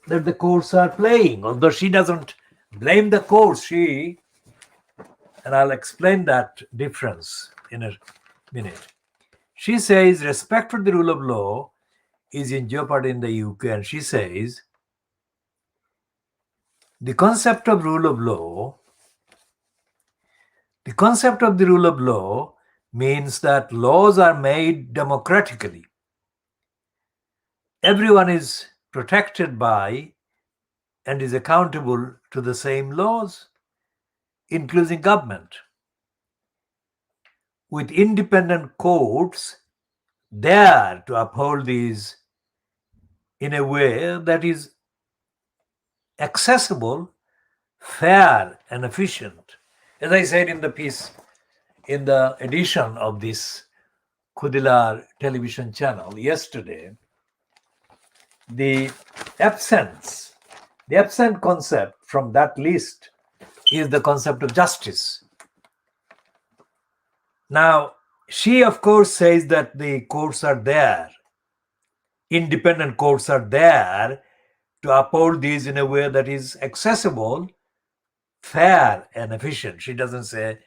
that the courts are playing. Although she doesn't blame the courts, and I'll explain that difference in a minute. She says respect for the rule of law is in jeopardy in the UK, and she says the concept of the rule of law means that laws are made democratically. Everyone is protected by and is accountable to the same laws, including government, with independent courts there to uphold these in a way that is accessible, fair, and efficient. As I said in the piece, in the edition of this KhoodeelaarTV television channel yesterday, the absent concept from that list is the concept of justice. Now, she of course says that the courts are there, independent courts are there to uphold these in a way that is accessible, fair, and efficient. She doesn't say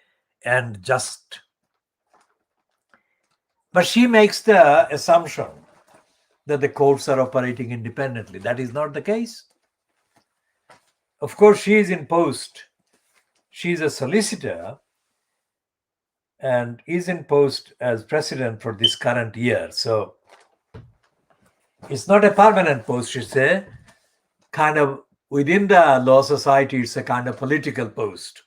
and just. But she makes the assumption that the courts are operating independently. That is not the case. Of course, she is in post. She is a solicitor and is in post as president for this current year. So it's not a permanent post, she's a kind of within the law society, it's a kind of political post.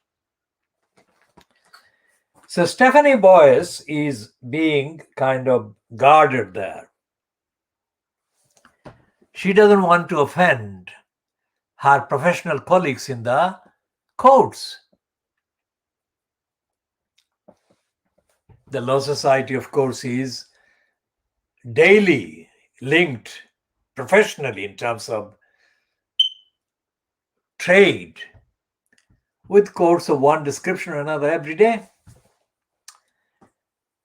So Stephanie Boyce is being kind of guarded there. She doesn't want to offend her professional colleagues in the courts. The law society, of course, is daily linked professionally in terms of trade with courts of one description or another every day.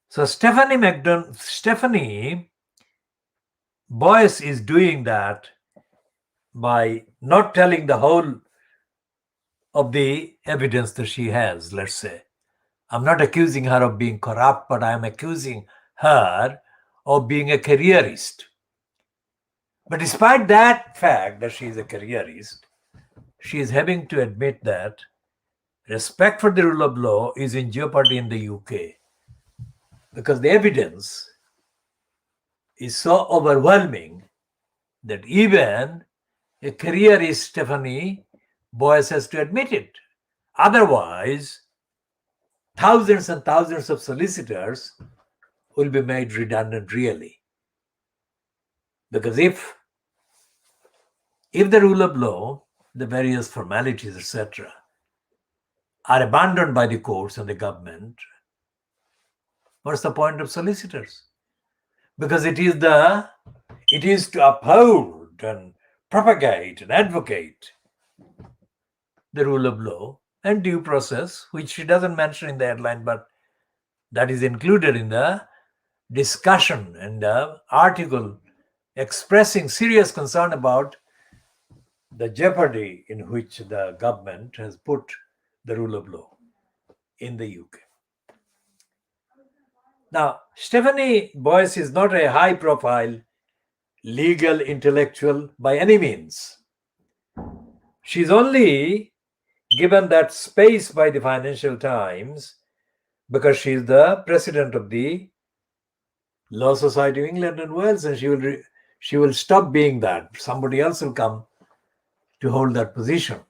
So Stephanie Boyce is doing that by not telling the whole of the evidence that she has, let's say. I'm not accusing her of being corrupt, but I'm accusing her of being a careerist. But despite that fact that she is a careerist, she is having to admit that respect for the rule of law is in jeopardy in the UK because the evidence is so overwhelming that even a careerist Stephanie Boyce has to admit it. Otherwise, thousands and thousands of solicitors will be made redundant really. Because if the rule of law, the various formalities, etc., are abandoned by the courts and the government, what's the point of solicitors? Because it is to uphold and propagate and advocate the rule of law and due process, which she doesn't mention in the headline, but that is included in the discussion and the article expressing serious concern about the jeopardy in which the government has put the rule of law in the UK. Now, Stephanie Boyce is not a high-profile legal intellectual by any means. She's only given that space by the Financial Times because she's the president of the Law Society of England and Wales, and she will stop being that. Somebody else will come to hold that position.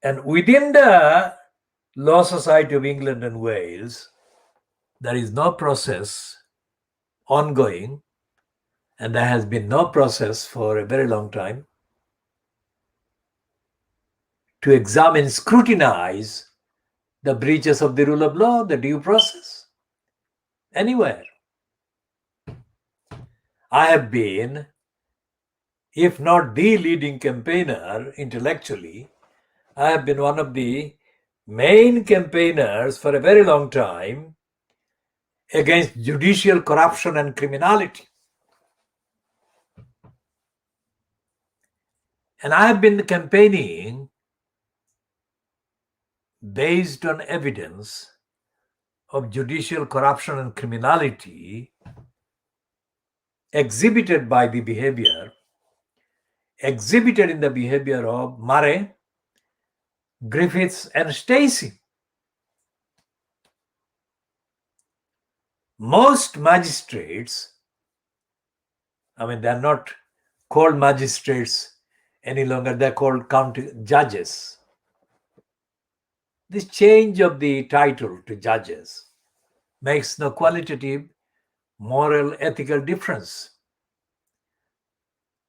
And within the Law Society of England and Wales, there is no process ongoing, and there has been no process for a very long time to examine, scrutinize the breaches of the rule of law, the due process, anywhere. I have been, if not the leading campaigner intellectually, I have been one of the main campaigners for a very long time against judicial corruption and criminality. And I have been campaigning based on evidence of judicial corruption and criminality exhibited in the behavior of Murray, Griffiths, and Stacey. Most magistrates, they're not called magistrates any longer, they're called county judges. This change of the title to judges makes no qualitative, moral, ethical difference.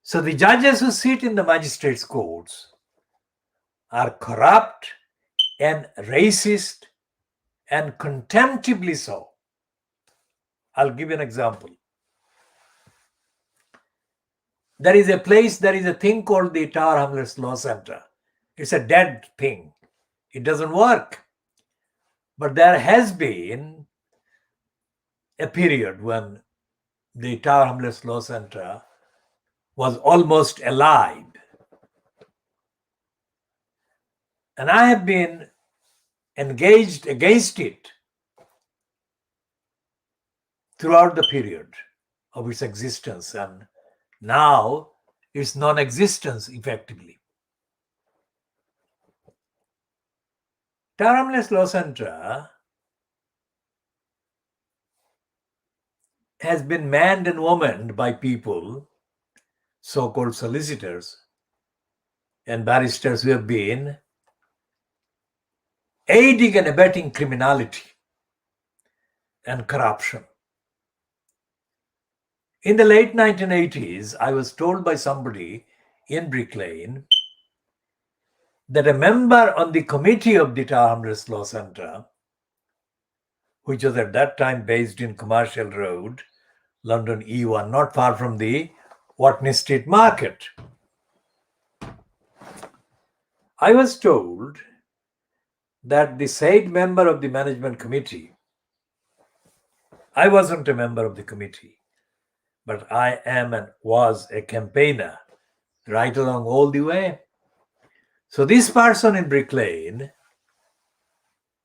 So the judges who sit in the magistrates' courts are corrupt and racist and contemptibly so. I'll give you an example. There is a thing called the Tower Hamlets Law Center. It's a dead thing. It doesn't work. But there has been a period when the Tower Hamlets Law Center was almost alive. And I have been engaged against it throughout the period of its existence, and now its non-existence effectively. Tower Hamlets Law Center has been manned and womaned by people, so-called solicitors and barristers, who have been aiding and abetting criminality and corruption. In the late 1980s, I was told by somebody in Brick Lane that a member on the committee of the Tower Hamlets Law Center, which was at that time based in Commercial Road, London E1, not far from the Watney Street Market. I was told that the said member of the management committee, I wasn't a member of the committee, but I am and was a campaigner right along all the way. So this person in Brick Lane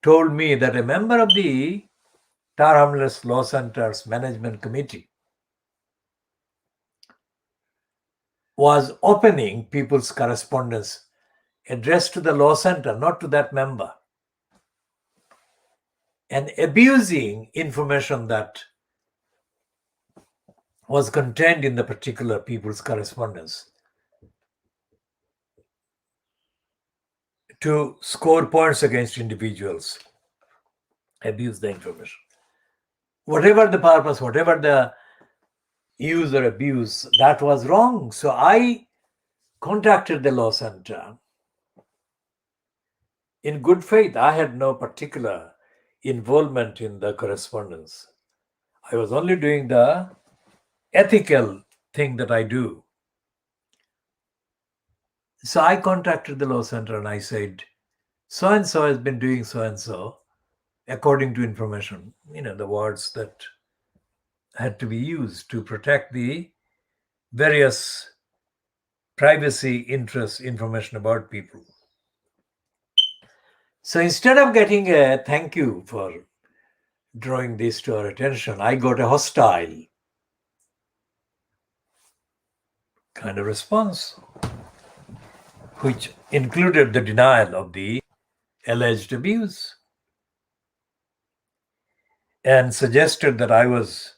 told me that a member of the Tower Hamlets Law Center's management committee was opening people's correspondence addressed to the law center, not to that member, and abusing information that was contained in the particular people's correspondence to score points against individuals, abuse the information. Whatever the purpose, whatever the use or abuse, that was wrong. So I contacted the law center in good faith. I had no particular involvement in the correspondence. I was only doing the ethical thing that I do. So I contacted the law center and I said, so-and-so has been doing so-and-so according to information, the words that had to be used to protect the various privacy interests, information about people. So instead of getting a thank you for drawing this to our attention, I got a hostile kind of response, which included the denial of the alleged abuse and suggested that I was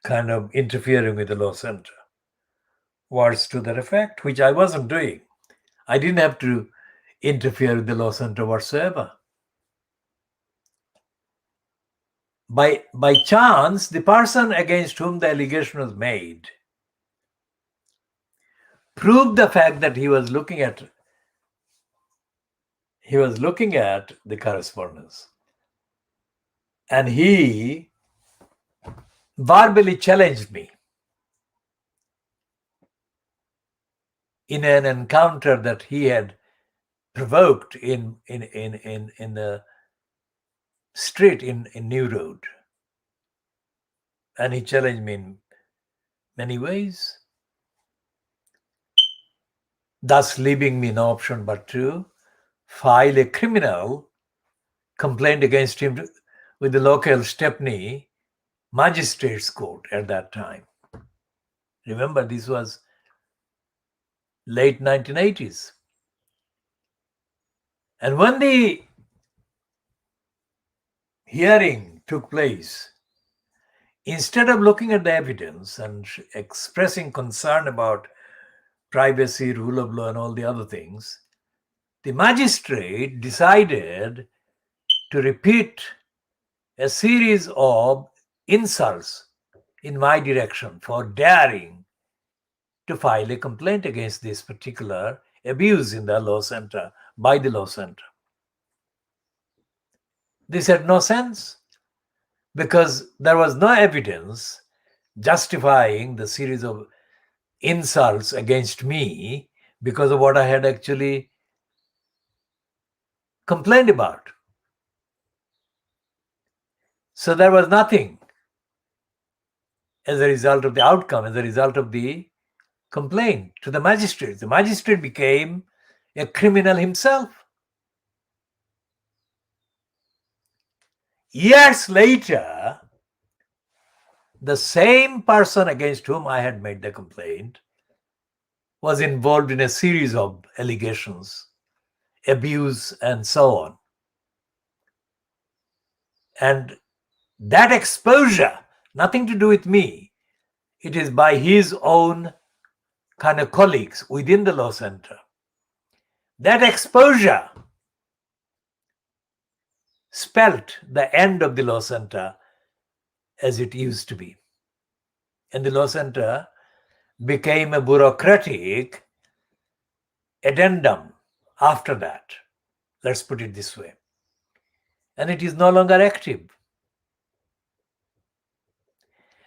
kind of interfering with the law center. Words to that effect, which I wasn't doing. I didn't have to interfere with the law center whatsoever. By chance, the person against whom the allegation was made proved the fact that he was looking at the correspondence, and he verbally challenged me in an encounter that he had provoked in the street in New Road. And he challenged me in many ways, thus leaving me no option but to file a criminal complaint against him with the local Stepney Magistrates Court at that time. Remember, this was late 1980s. And when the hearing took place, instead of looking at the evidence and expressing concern about privacy, rule of law, and all the other things, the magistrate decided to repeat a series of insults in my direction for daring to file a complaint against this particular abuse in the law center, by the law center. This had no sense because there was no evidence justifying the series of insults against me because of what I had actually complained about. So there was nothing as a result of the outcome, as a result of the complaint to the magistrate. The magistrate became a criminal himself. Years later, the same person against whom I had made the complaint was involved in a series of allegations, abuse, and so on. And that exposure, nothing to do with me, it is by his own kind of colleagues within the law center. That exposure spelt the end of the law center as it used to be. And the law center became a bureaucratic addendum after that. Let's put it this way. And it is no longer active.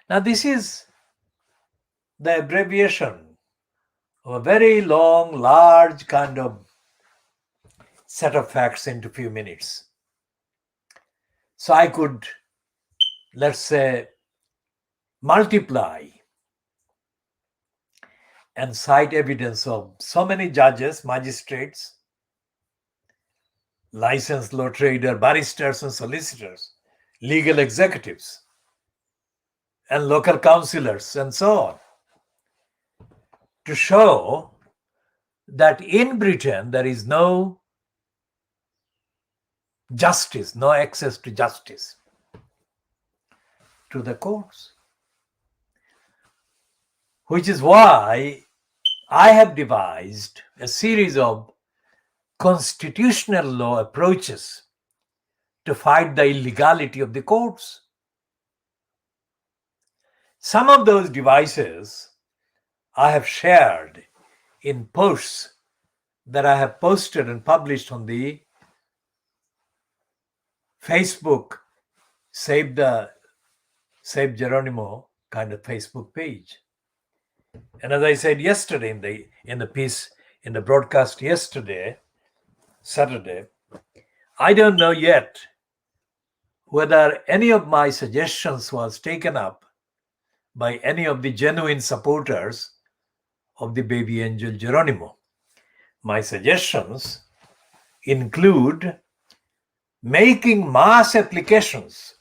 Now, this is the abbreviation of a very long, large kind of set of facts into a few minutes. So I could, let's say, multiply and cite evidence of so many judges, magistrates, licensed law trader, barristers and solicitors, legal executives, and local councillors, and so on, to show that in Britain there is no justice, no access to justice, to the courts. Which is why I have devised a series of constitutional law approaches to fight the illegality of the courts. Some of those devices I have shared in posts that I have posted and published on the Facebook Save Geronimo kind of Facebook page. And as I said yesterday in the piece, in the broadcast yesterday, Saturday, I don't know yet whether any of my suggestions was taken up by any of the genuine supporters of the baby angel Geronimo. My suggestions include making mass applications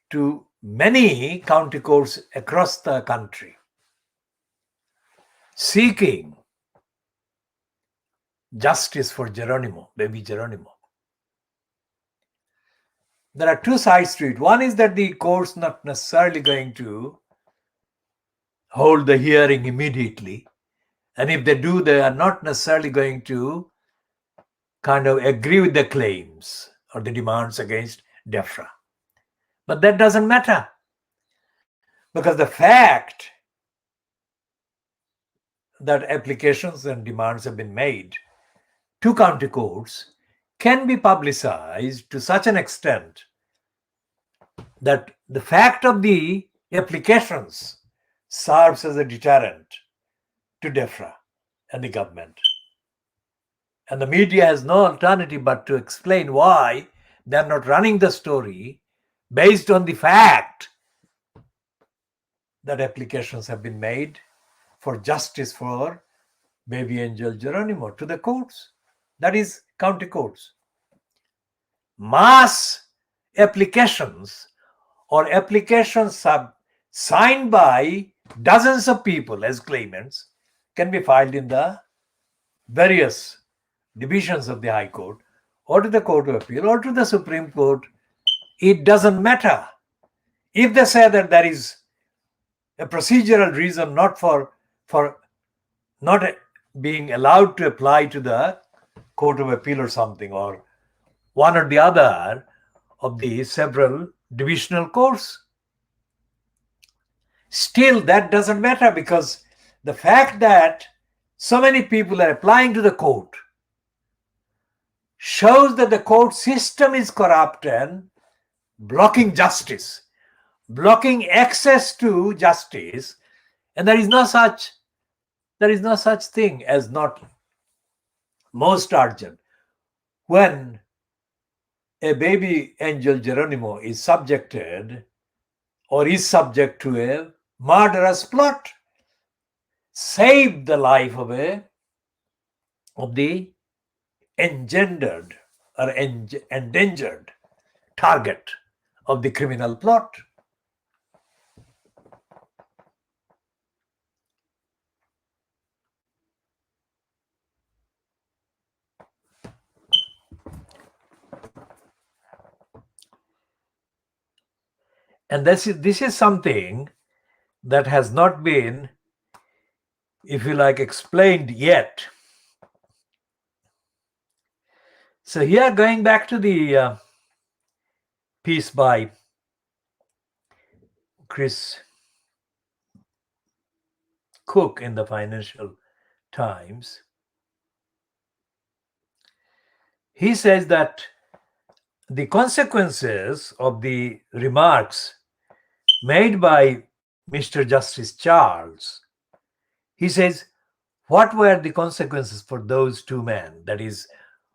to many county courts across the country seeking justice for Geronimo, baby Geronimo. There are two sides to it. One is that the court's not necessarily going to hold the hearing immediately. And if they do, they are not necessarily going to kind of agree with the claims or the demands against DEFRA. But that doesn't matter, because the fact that applications and demands have been made to county courts can be publicized to such an extent that the fact of the applications serves as a deterrent to DEFRA and the government. And the media has no alternative but to explain why they're not running the story based on the fact that applications have been made for justice for baby angel Geronimo to the courts, that is, county courts. Mass applications or applications signed by dozens of people as claimants can be filed in the various divisions of the High Court or to the Court of Appeal or to the Supreme Court. It doesn't matter. If they say that there is a procedural reason not for not being allowed to apply to the Court of Appeal or something, or one or the other of the several divisional courts, still that doesn't matter, because the fact that so many people are applying to the court shows that the court system is corrupt and blocking justice, blocking access to justice, and there is no such thing as not most urgent. When a baby angel Geronimo is subjected or is subject to a murderous plot, save the life of the engendered or endangered target of the criminal plot. And this is something that has not been, if you like, explained yet. So here, going back to the piece by Chris Cook in the Financial Times, he says that the consequences of the remarks made by Mr. Justice Charles, he says, what were the consequences for those two men? That is,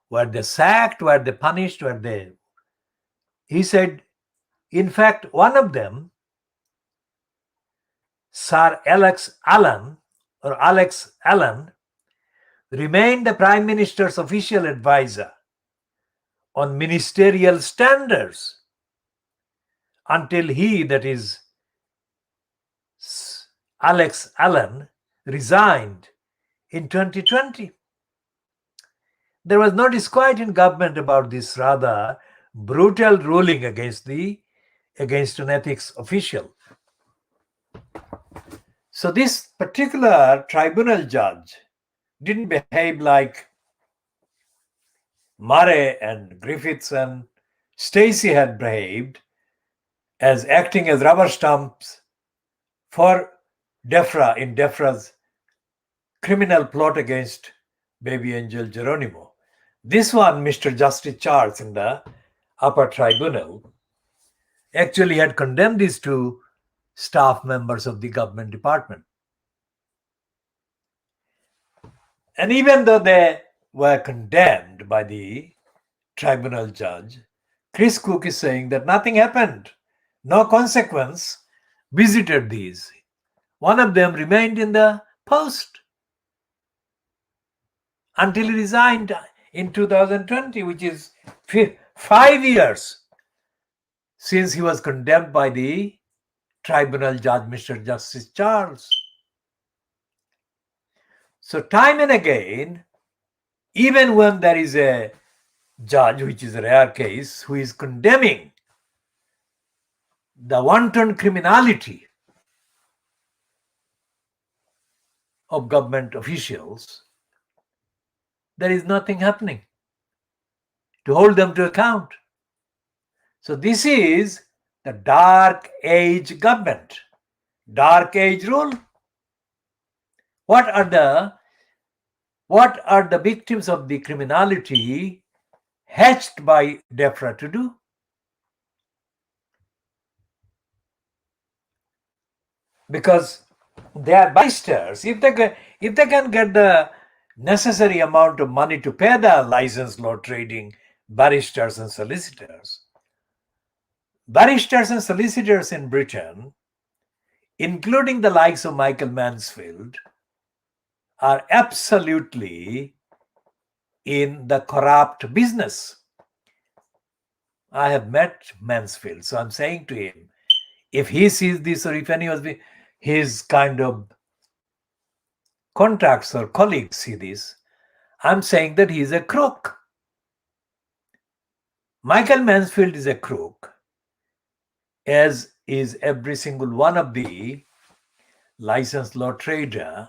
were they sacked? Were they punished? Were they? He said, in fact, one of them, Sir Alex Allen, remained the Prime Minister's official advisor on ministerial standards until he, that is Alex Allen, resigned in 2020. There was no disquiet in government about this rather brutal ruling against an ethics official. So this particular tribunal judge didn't behave like Murray and Griffiths and Stacey had behaved, as acting as rubber stamps for DEFRA in DEFRA's criminal plot against baby angel Geronimo. This one, Mr. Justice Charles in the upper tribunal, actually had condemned these two staff members of the government department. And even though they were condemned by the tribunal judge, Chris Cook is saying that nothing happened. No consequence visited these. One of them remained in the post until he resigned in 2020, which is 5 years since he was condemned by the tribunal judge, Mr. Justice Charles. So time and again, even when there is a judge, which is a rare case, who is condemning the wanton criminality of government officials, there is nothing happening to hold them to account. So this is the dark age government, dark age rule. What are the victims of the criminality hatched by DEFRA to do? Because they are barristers. If they can get the necessary amount of money to pay the licensed law trading barristers and solicitors in Britain, including the likes of Michael Mansfield, are absolutely in the corrupt business. I have met Mansfield, so I'm saying to him, if he sees this, or if any of his kind of contacts or colleagues see this, I'm saying that he's a crook. Michael Mansfield is a crook, as is every single one of the licensed law trader,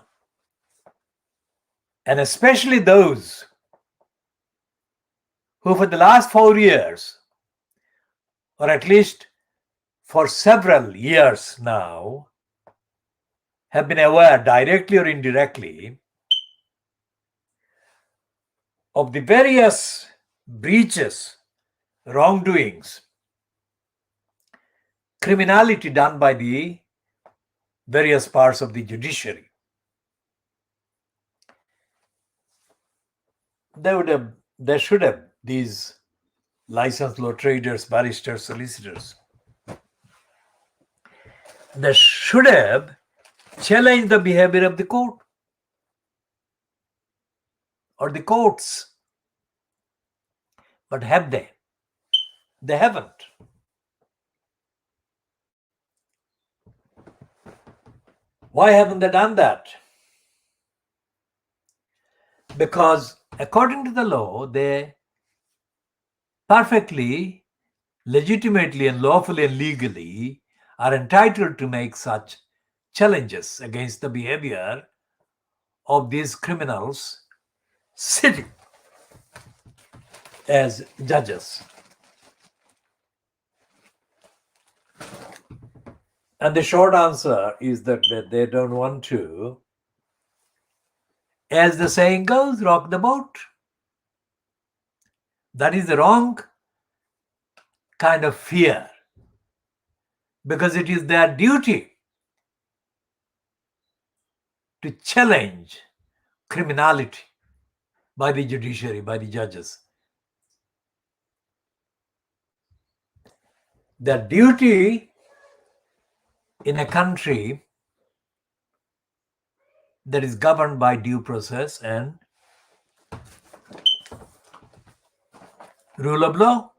and especially those who for the last 4 years, or at least for several years now, have been aware, directly or indirectly, of the various breaches, wrongdoings, criminality done by the various parts of the judiciary. They should have, these licensed law traders, barristers, solicitors, they should have challenged the behavior of the court or the courts. But have they? They haven't. Why haven't they done that? Because according to the law, they perfectly, legitimately and lawfully and legally are entitled to make such challenges against the behavior of these criminals sitting as judges. And the short answer is that they don't want to, as the saying goes, rock the boat. That is the wrong kind of fear, because it is their duty to challenge criminality by the judiciary, by the judges. Their duty in a country that is governed by due process and rule of law.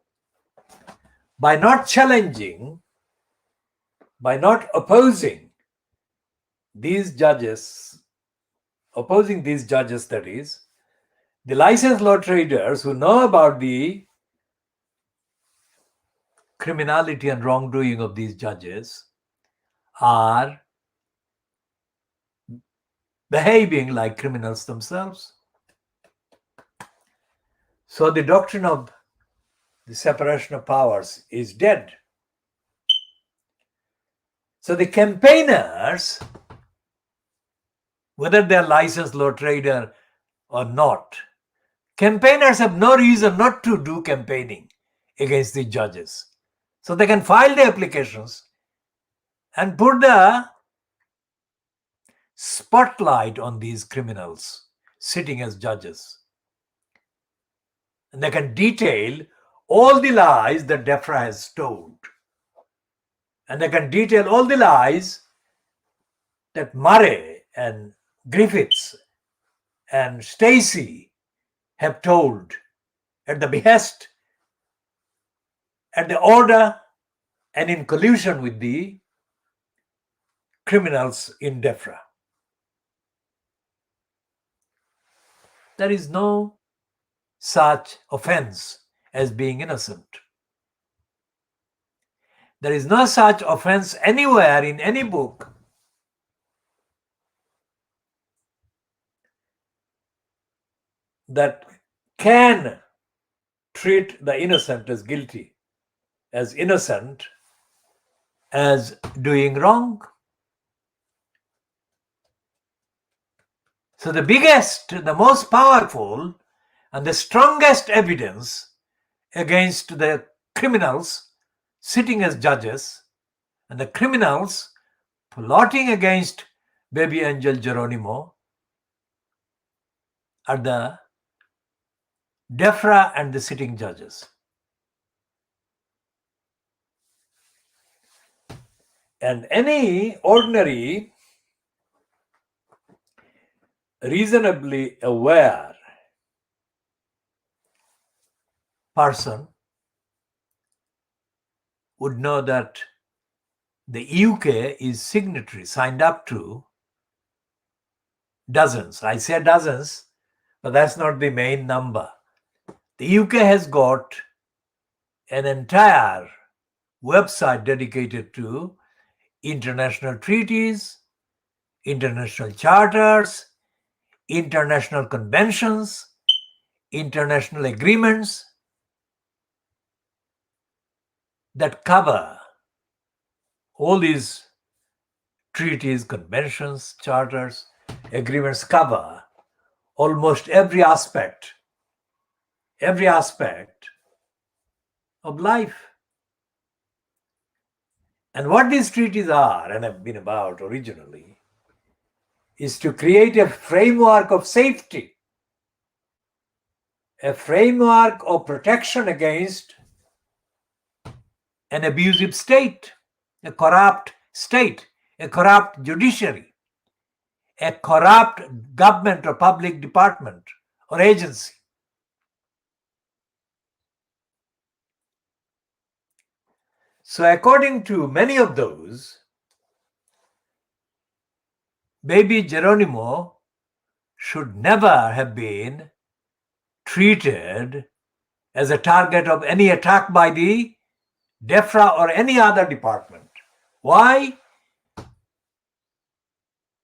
By not challenging, by not opposing these judges, that is, the licensed law traders who know about the criminality and wrongdoing of these judges are behaving like criminals themselves. So the doctrine of the separation of powers is dead. So the campaigners, whether they're licensed law trader or not, campaigners have no reason not to do campaigning against the judges. So they can file the applications and put the spotlight on these criminals sitting as judges. And they can detail all the lies that DEFRA has told. And they can detail all the lies that Murray and Griffiths and Stacey have told at the behest, at the order, and in collusion with the criminals in DEFRA. There is no such offense as being innocent. There is no such offense anywhere in any book that can treat the innocent as guilty, as innocent as doing wrong. So the biggest, the most powerful, and the strongest evidence against the criminals sitting as judges and the criminals plotting against baby angel Geronimo are the DEFRA and the sitting judges. And any ordinary, reasonably aware person would know that the UK is signatory, signed up to dozens. I say dozens, but that's not the main number. The UK has got an entire website dedicated to international treaties, international charters, international conventions, international agreements that cover all these treaties, conventions, charters, agreements cover almost every aspect of life. And what these treaties are and have been about originally is to create a framework of safety, a framework of protection against an abusive state, a corrupt state, a corrupt judiciary, a corrupt government or public department or agency. So according to many of those, baby Geronimo should never have been treated as a target of any attack by the DEFRA or any other department. Why?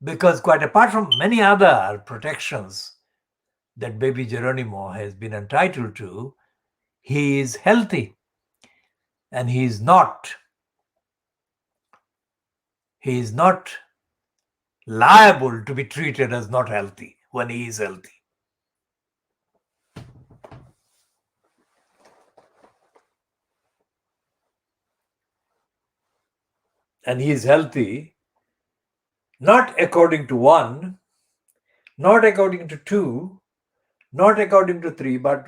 Because quite apart from many other protections that baby Geronimo has been entitled to, he is healthy and he is not liable to be treated as not healthy when he is healthy. And he is healthy not according to one, not according to two, not according to three, but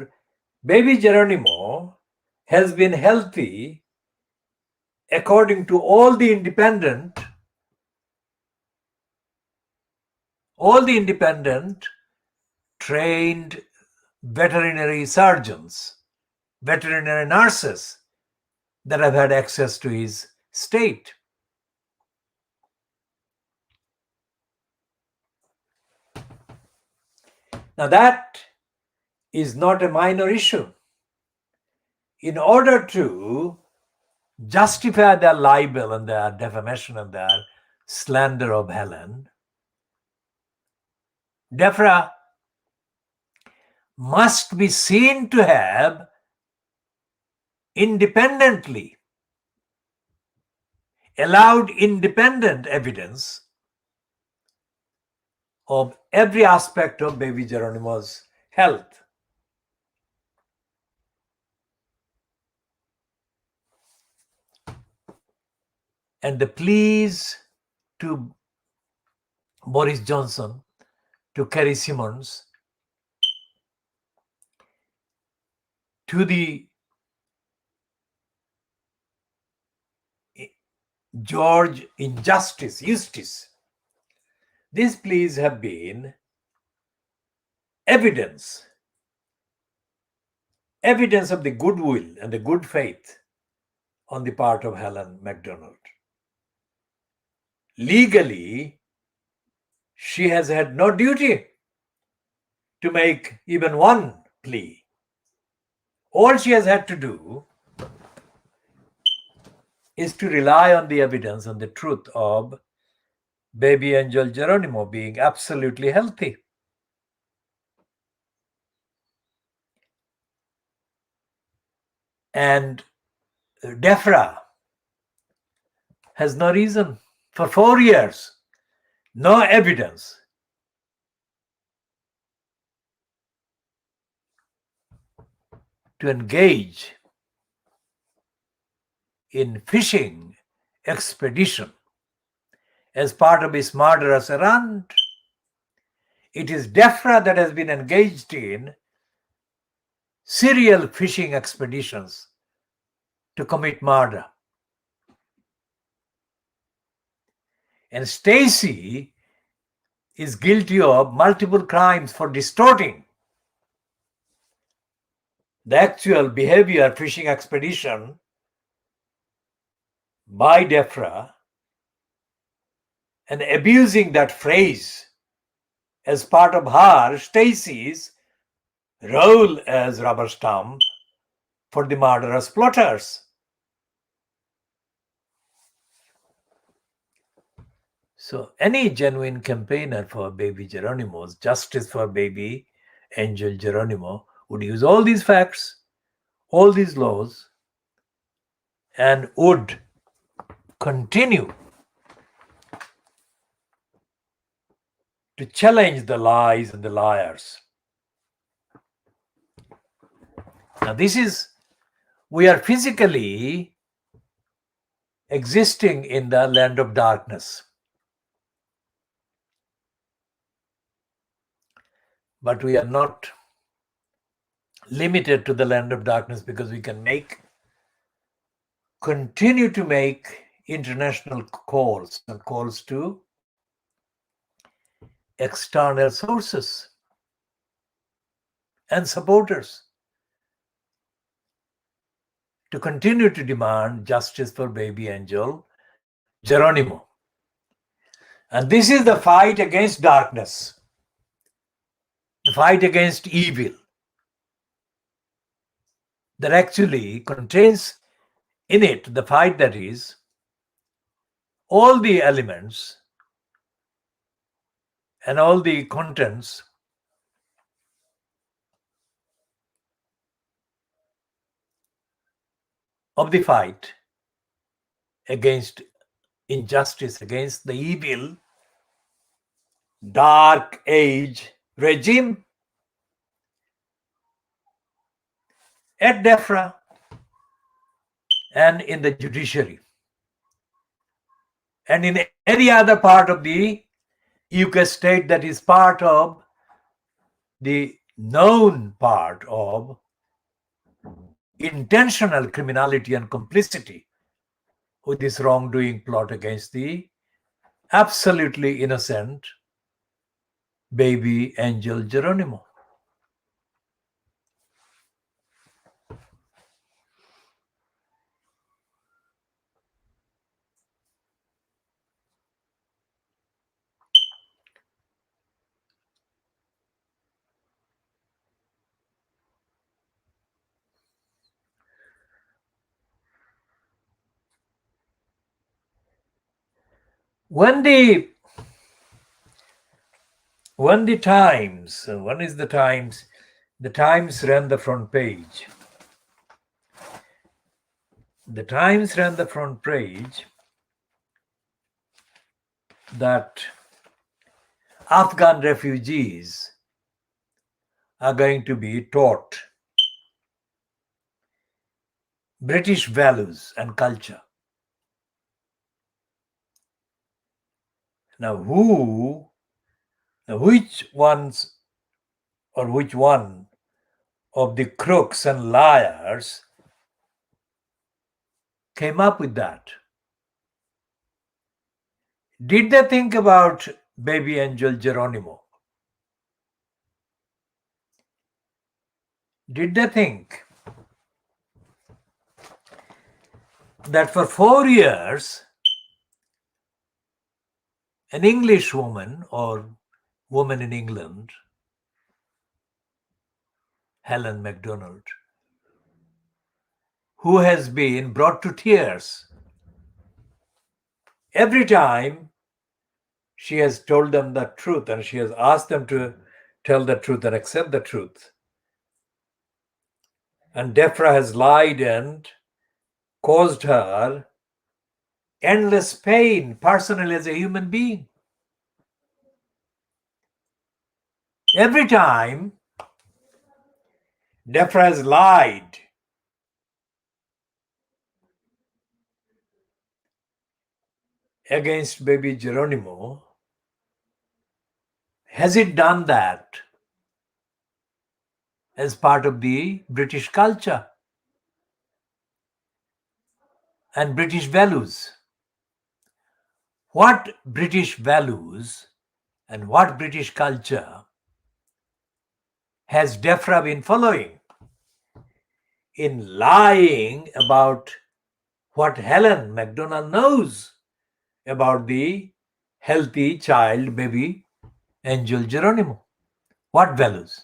baby Geronimo has been healthy according to all the independent trained veterinary surgeons, veterinary nurses that have had access to his state. Now that is not a minor issue. In order to justify their libel and their defamation and their slander of Helen, DEFRA must be seen to have independently allowed independent evidence of every aspect of baby Geronimo's health. And the pleas to Boris Johnson, to Kerry Simmons, to the George Eustace, these pleas have been evidence of the goodwill and the good faith on the part of Helen MacDonald. Legally, she has had no duty to make even one plea. All she has had to do is to rely on the evidence, on the truth of baby angel Geronimo being absolutely healthy. And DEFRA has no reason for 4 years, no evidence to engage in fishing expedition as part of his murderous errand. It is DEFRA that has been engaged in serial fishing expeditions to commit murder. And Stacy is guilty of multiple crimes for distorting the actual behavior fishing expedition by DEFRA and abusing that phrase as part of her, Stacy's, role as rubber stamp for the murderous plotters. So any genuine campaigner for baby Geronimo's justice for baby angel Geronimo would use all these facts, all these laws, and would continue to challenge the lies and the liars. Now we are physically existing in the land of darkness. But we are not limited to the land of darkness because we can continue to make international calls and calls to external sources and supporters to continue to demand justice for baby angel Geronimo. And this is the fight against darkness, the fight against evil, that actually contains in it the fight that is all the elements and all the contents of the fight against injustice, against the evil dark age regime at DEFRA and in the judiciary and in any other part of the UK state that is part of the known part of intentional criminality and complicity with this wrongdoing plot against the absolutely innocent baby angel Geronimo. When the Times ran the front page. The Times ran the front page that Afghan refugees are going to be taught British values and culture. Now, which one of the crooks and liars came up with that? Did they think about baby angel Geronimo? Did they think that for 4 years an English woman or woman in England Helen MacDonald, who has been brought to tears every time she has told them the truth and she has asked them to tell the truth and accept the truth. And DEFRA has lied and caused her endless pain personally as a human being. Every time DEFRA has lied against baby Geronimo, has it done that as part of the British culture and British values? What British values and what British culture has DEFRA been following in lying about what Helen MacDonald knows about the healthy child baby Angel Geronimo? What values?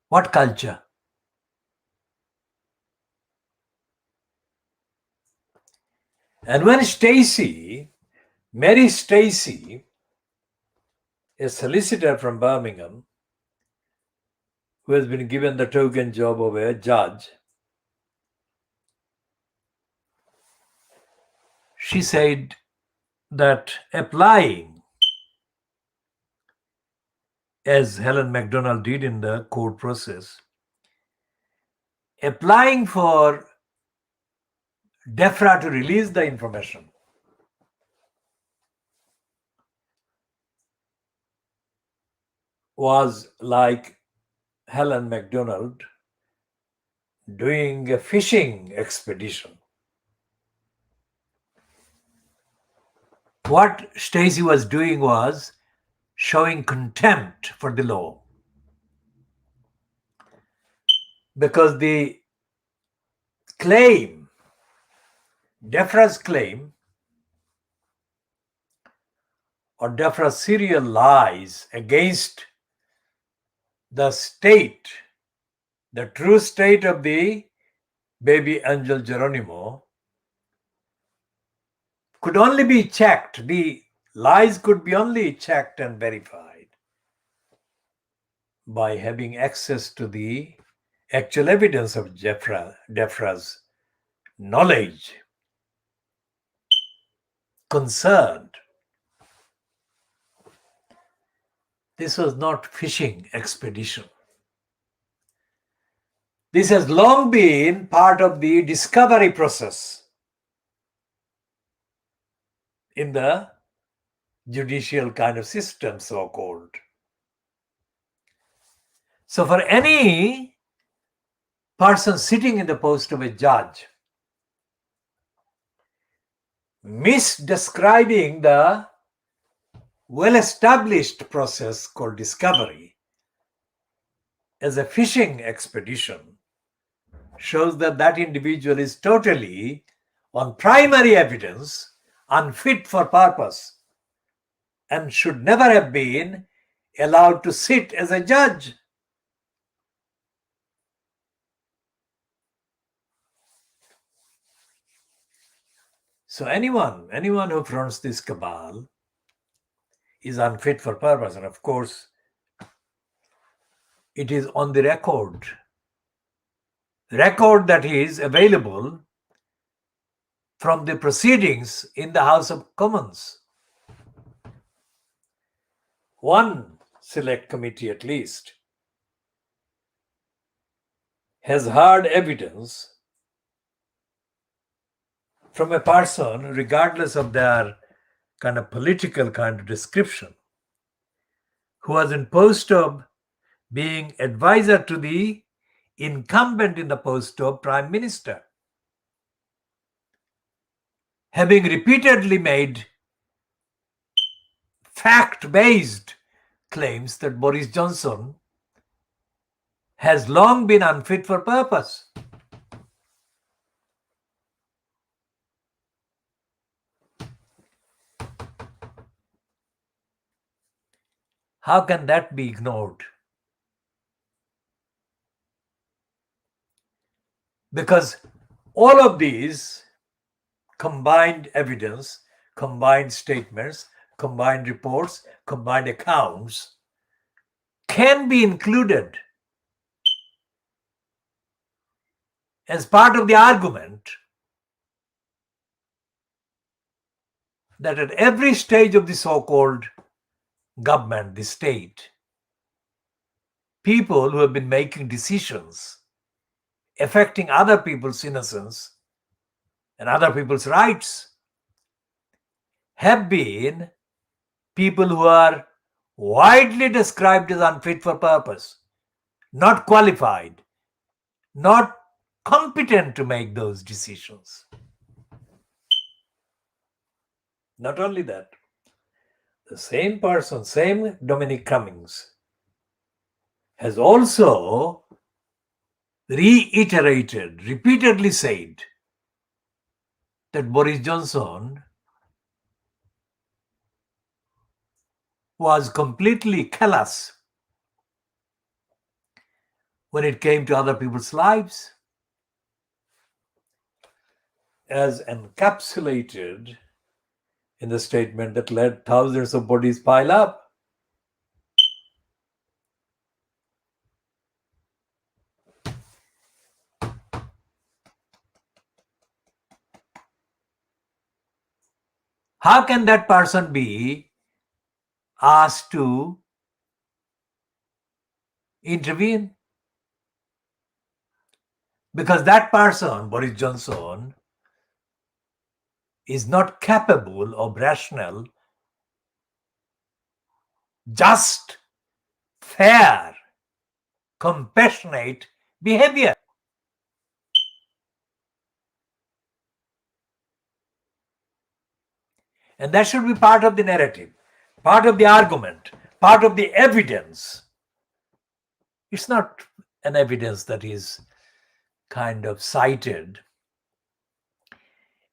What culture? And when Mary Stacey, a solicitor from Birmingham, who has been given the token job of a judge, she said that applying, as Helen MacDonald did in the court process, applying for DEFRA to release the information was like Helen MacDonald doing a fishing expedition. What Stacey was doing was showing contempt for the law, because the claim, DEFRA's claim, or DEFRA's serial lies against the state, the true state of the baby Angel Geronimo, could only be checked. The lies could be only checked and verified by having access to the actual evidence of DEFRA's knowledge, concerned. This was not fishing expedition. This has long been part of the discovery process in the judicial kind of system, so-called. So for any person sitting in the post of a judge, misdescribing the well-established process called discovery as a fishing expedition shows that that individual is totally, on primary evidence, unfit for purpose and should never have been allowed to sit as a judge. So anyone who fronts this cabal is unfit for purpose. And of course, it is on the record that is available from the proceedings in the House of Commons. One select committee at least has heard evidence from a person, regardless of their kind of political kind of description, who was in post of being advisor to the incumbent in the post of Prime Minister, having repeatedly made fact-based claims that Boris Johnson has long been unfit for purpose. How can that be ignored? Because all of these combined evidence, combined statements, combined reports, combined accounts can be included as part of the argument that at every stage of the so-called government, the state, people who have been making decisions affecting other people's innocence and other people's rights have been people who are widely described as unfit for purpose, not qualified, not competent to make those decisions. Not only that, the same person, same Dominic Cummings, has also reiterated, repeatedly said that Boris Johnson was completely callous when it came to other people's lives, as encapsulated in the statement that let thousands of bodies pile up. How can that person be asked to intervene? Because that person, Boris Johnson, is not capable of rational, just, fair, compassionate behavior. And that should be part of the narrative, part of the argument, part of the evidence. It's not an evidence that is kind of cited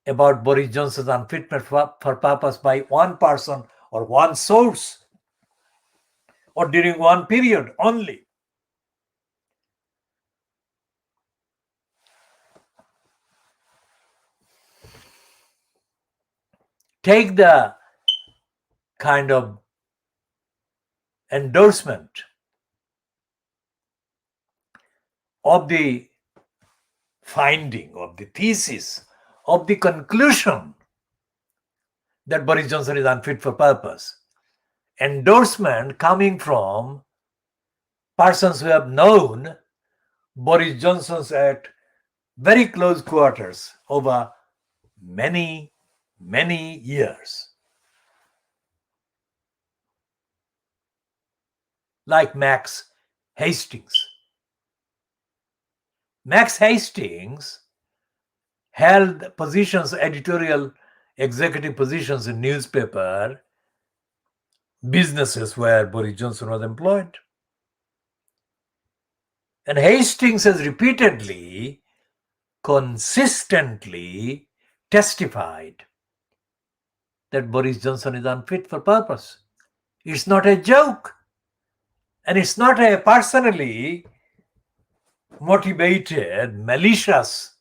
about Boris Johnson's unfitness for purpose by one person or one source or during one period only. Take the kind of endorsement of the finding, of the thesis, of the conclusion that Boris Johnson is unfit for purpose. Endorsement coming from persons who have known Boris Johnson at very close quarters over many, many years. Like Max Hastings. Max Hastings held positions, editorial, executive positions in newspaper businesses where Boris Johnson was employed. And Hastings has repeatedly, consistently testified that Boris Johnson is unfit for purpose. It's not a joke. And it's not a personally motivated, malicious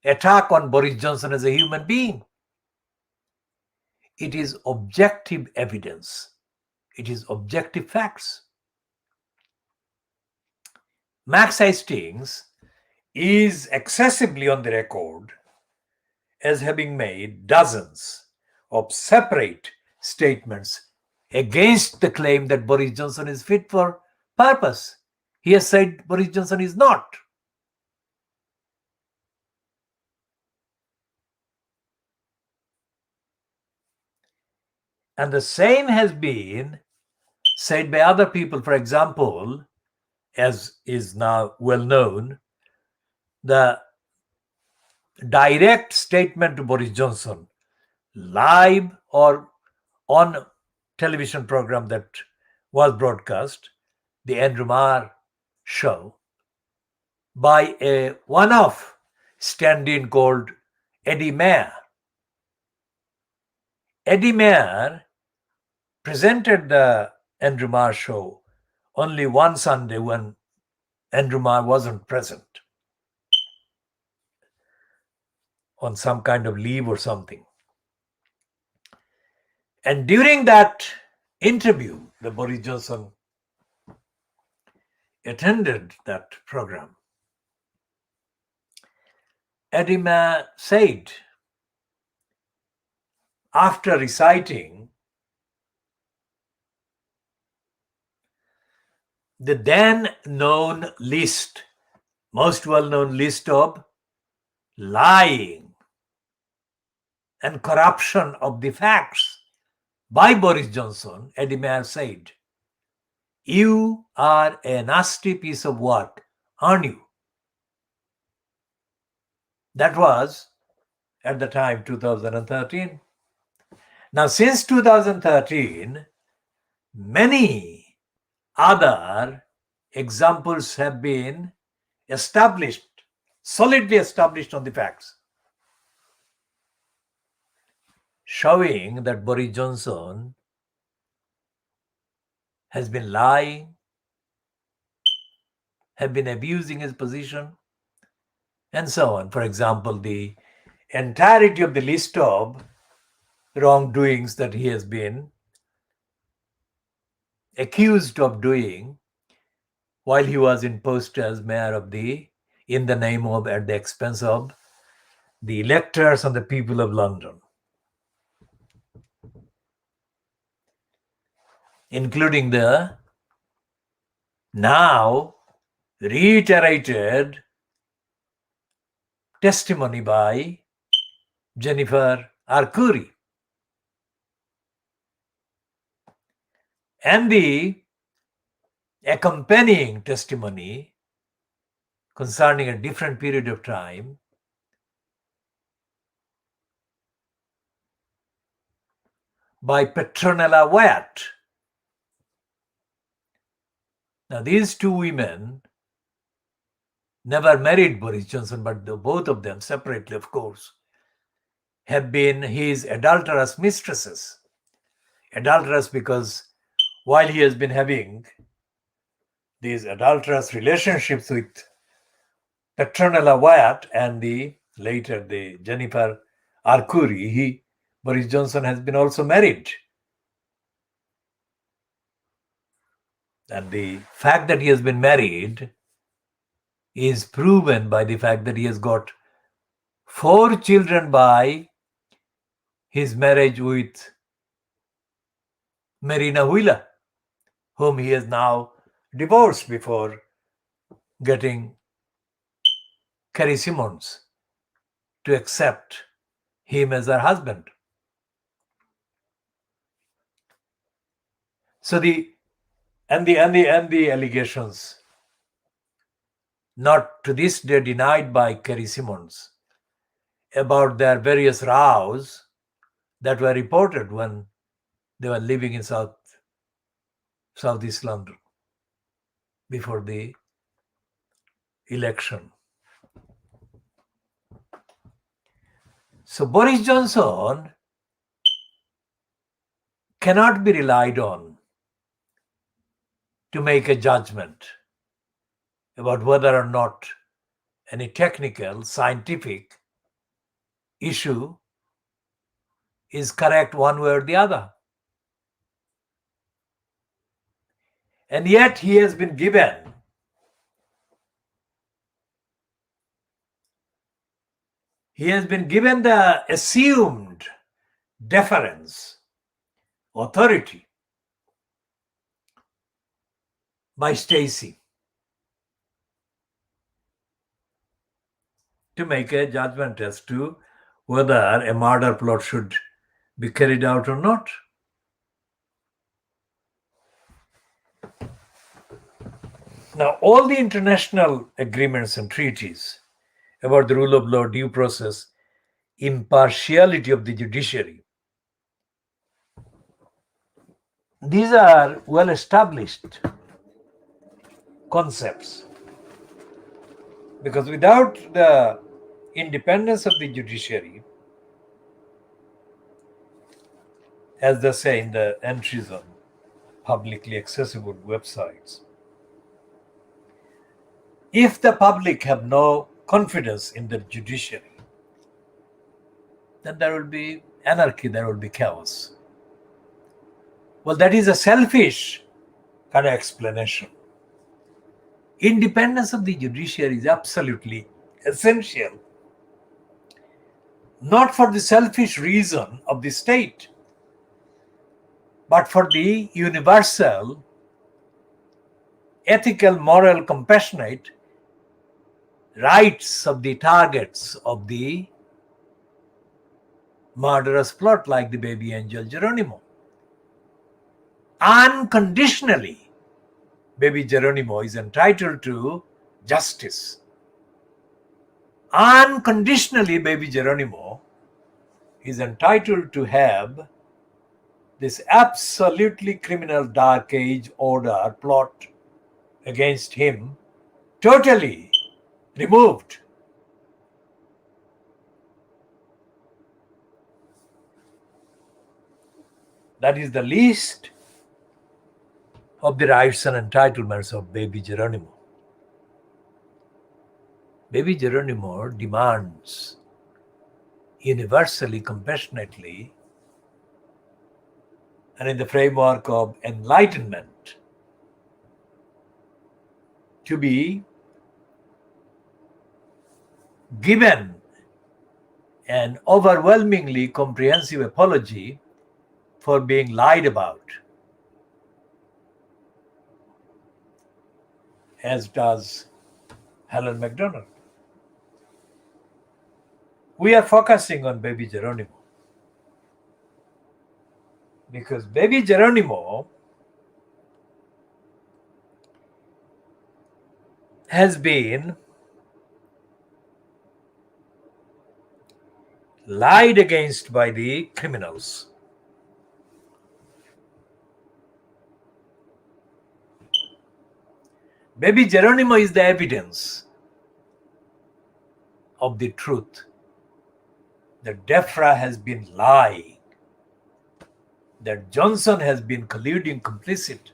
attack on Boris Johnson as a human being. It is objective evidence. It is objective facts. Max Hastings is excessively on the record as having made dozens of separate statements against the claim that Boris Johnson is fit for purpose. He has said Boris Johnson is not. And the same has been said by other people. For example, as is now well known, the direct statement to Boris Johnson, live or on television program that was broadcast, the Andrew Marr show, by a one-off stand-in called Eddie Mayer. Eddie Mayer presented the Andrew Marr show only one Sunday when Andrew Marr wasn't present. on some kind of leave or something. And during that interview, the Boris Johnson attended that program. Edema said, after reciting the then known list, most well-known list of lying and corruption of the facts by Boris Johnson, Eddie Mayer said, "You are a nasty piece of work, aren't you?" That was at the time 2013. Now, since 2013, many other examples have been established, solidly established on the facts, showing that Boris Johnson has been lying, have been abusing his position, and so on. For example, the entirety of the list of wrongdoings that he has been accused of doing while he was in post as mayor of in the name of, at the expense of the electors and the people of London, including the now reiterated testimony by Jennifer Arcuri and the accompanying testimony concerning a different period of time by Petronella Wyatt. Now, these two women never married Boris Johnson, but both of them separately, of course, have been his adulterous mistresses. Adulterous because while he has been having these adulterous relationships with Petronella Wyatt and later the Jennifer Arcuri, Boris Johnson has been also married. And the fact that he has been married is proven by the fact that he has got 4 children by his marriage with Marina Wheeler, whom he has now divorced before getting Carrie Simmons to accept him as her husband. So the allegations, not to this day denied by Carrie Simmons, about their various rows that were reported when they were living in Southeast London before the election. So Boris Johnson cannot be relied on to make a judgment about whether or not any technical, scientific issue is correct one way or the other. And yet he has been given the assumed deference, authority by Stacey to make a judgment as to whether a murder plot should be carried out or not. Now, all the international agreements and treaties about the rule of law, due process, impartiality of the judiciary, these are well-established concepts, because without the independence of the judiciary, as they say in the entries on publicly accessible websites, if the public have no confidence in the judiciary, then there will be anarchy, there will be chaos. Well, that is a selfish kind of explanation. Independence of the judiciary is absolutely essential, not for the selfish reason of the state, but for the universal, ethical, moral, compassionate rights of the targets of the murderous plot, like the baby angel Geronimo. Unconditionally, baby Geronimo is entitled to justice. Unconditionally, baby Geronimo is entitled to have this absolutely criminal dark age order plot against him totally removed. That is the least of the rights and entitlements of baby Geronimo. Baby Geronimo demands universally, compassionately, and in the framework of enlightenment, to be given an overwhelmingly comprehensive apology for being lied about, as does Helen MacDonald. We are focusing on baby Geronimo because baby Geronimo has been lied against by the criminals. Baby Geronimo is the evidence of the truth that DEFRA has been lying, that Johnson has been colluding, complicit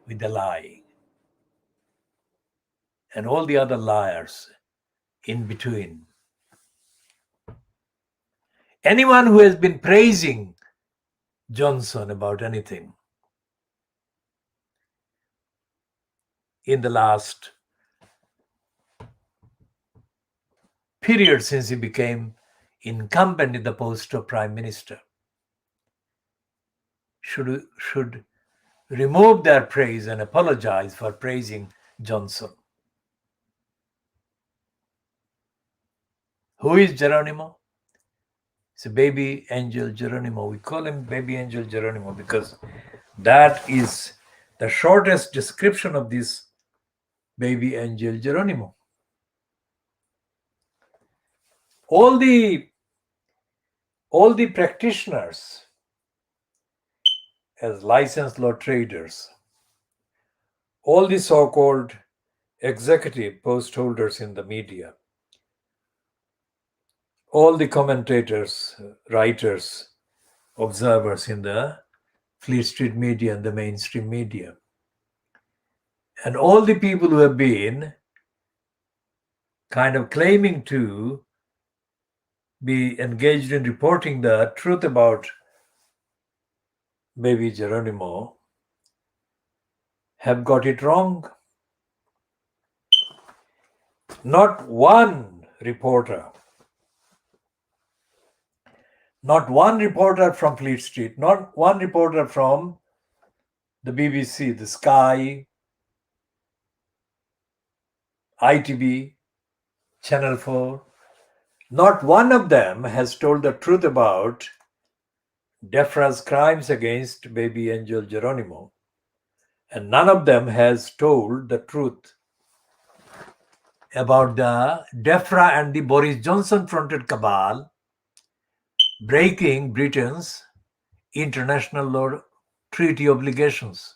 with the lying, and all the other liars in between. Anyone who has been praising Johnson about anything in the last period since he became incumbent in the post of Prime Minister should remove their praise and apologize for praising Johnson. Who is Geronimo? It's a baby angel Geronimo. We call him baby angel Geronimo because that is the shortest description of this baby angel Geronimo. All the practitioners as licensed law traders, all the so-called executive post holders in the media, all the commentators, writers, observers in the Fleet Street media and the mainstream media, and all the people who have been kind of claiming to be engaged in reporting the truth about baby Geronimo have got it wrong. Not one reporter from Fleet Street, not one reporter from the BBC, the Sky, ITV, Channel 4, not one of them has told the truth about DEFRA's crimes against baby angel Geronimo. And none of them has told the truth about the DEFRA and the Boris Johnson fronted cabal breaking Britain's international law treaty obligations.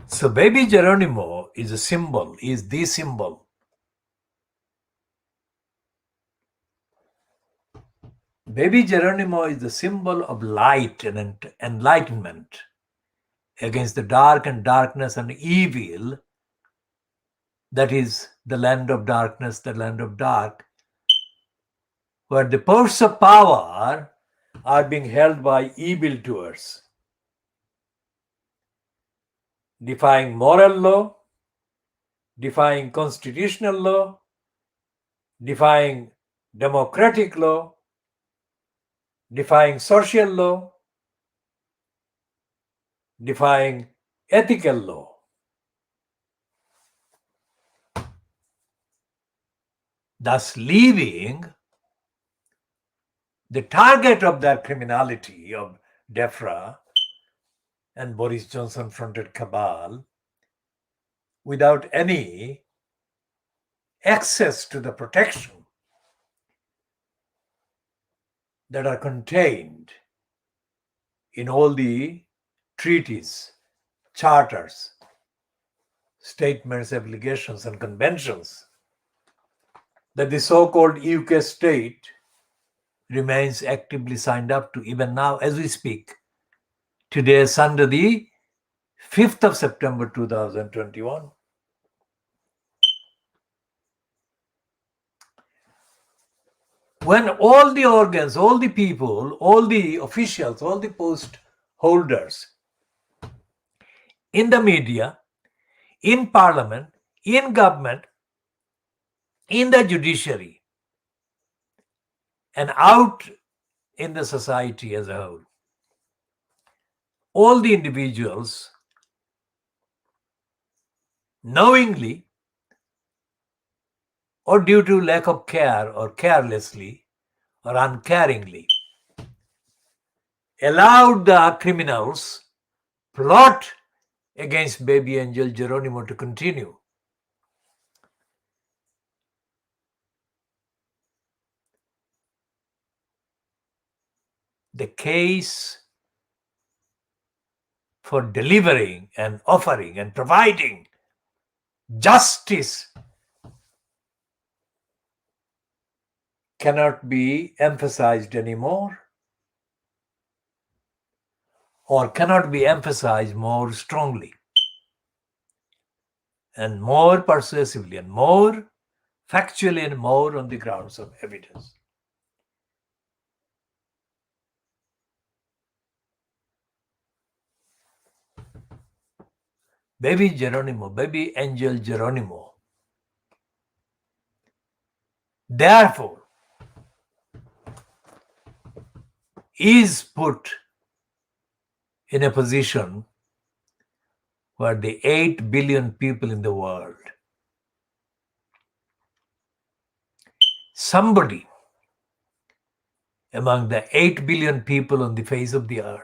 So baby Geronimo is a symbol, is the symbol. Baby Geronimo is the symbol of light and enlightenment against the dark and darkness and evil, that is the land of darkness, the land of dark, where the powers of power are being held by evildoers, defying moral law, defying constitutional law, defying democratic law, defying social law, defying ethical law. Thus leaving the target of their criminality of DEFRA and Boris Johnson fronted cabal without any access to the protection that are contained in all the treaties, charters, statements, obligations, and conventions that the so-called UK state remains actively signed up to even now as we speak. Today is Sunday, the 5th of September 2021. When all the organs, all the people, all the officials, all the post holders in the media, in parliament, in government, in the judiciary, and out in the society as a whole, all the individuals knowingly or due to lack of care or carelessly or uncaringly allowed the criminals plot against baby angel Geronimo to continue. The case for delivering and offering and providing justice cannot be emphasized anymore, or cannot be emphasized more strongly and more persuasively and more factually and more on the grounds of evidence. Baby Geronimo, baby angel Geronimo, therefore, is put in a position where the 8 billion people in the world, somebody among the 8 billion people on the face of the earth,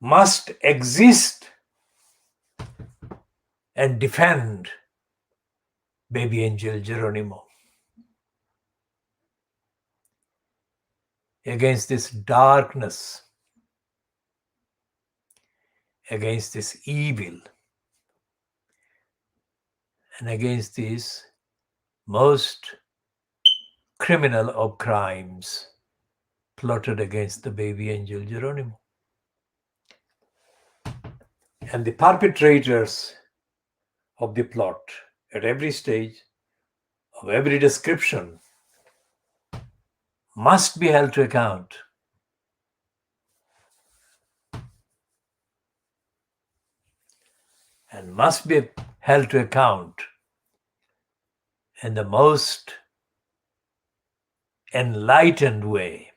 must exist and defend baby angel Geronimo against this darkness, against this evil, and against this most criminal of crimes plotted against the baby angel Geronimo. And the perpetrators of the plot at every stage of every description must be held to account. And must be held to account in the most enlightened way,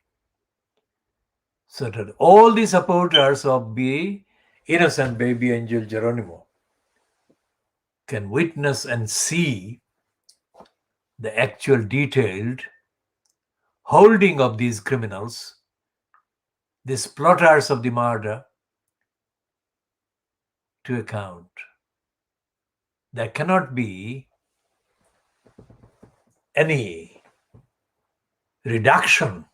so that all the supporters of the innocent baby angel Geronimo can witness and see the actual detailed holding of these criminals, these plotters of the murder, to account. There cannot be any reduction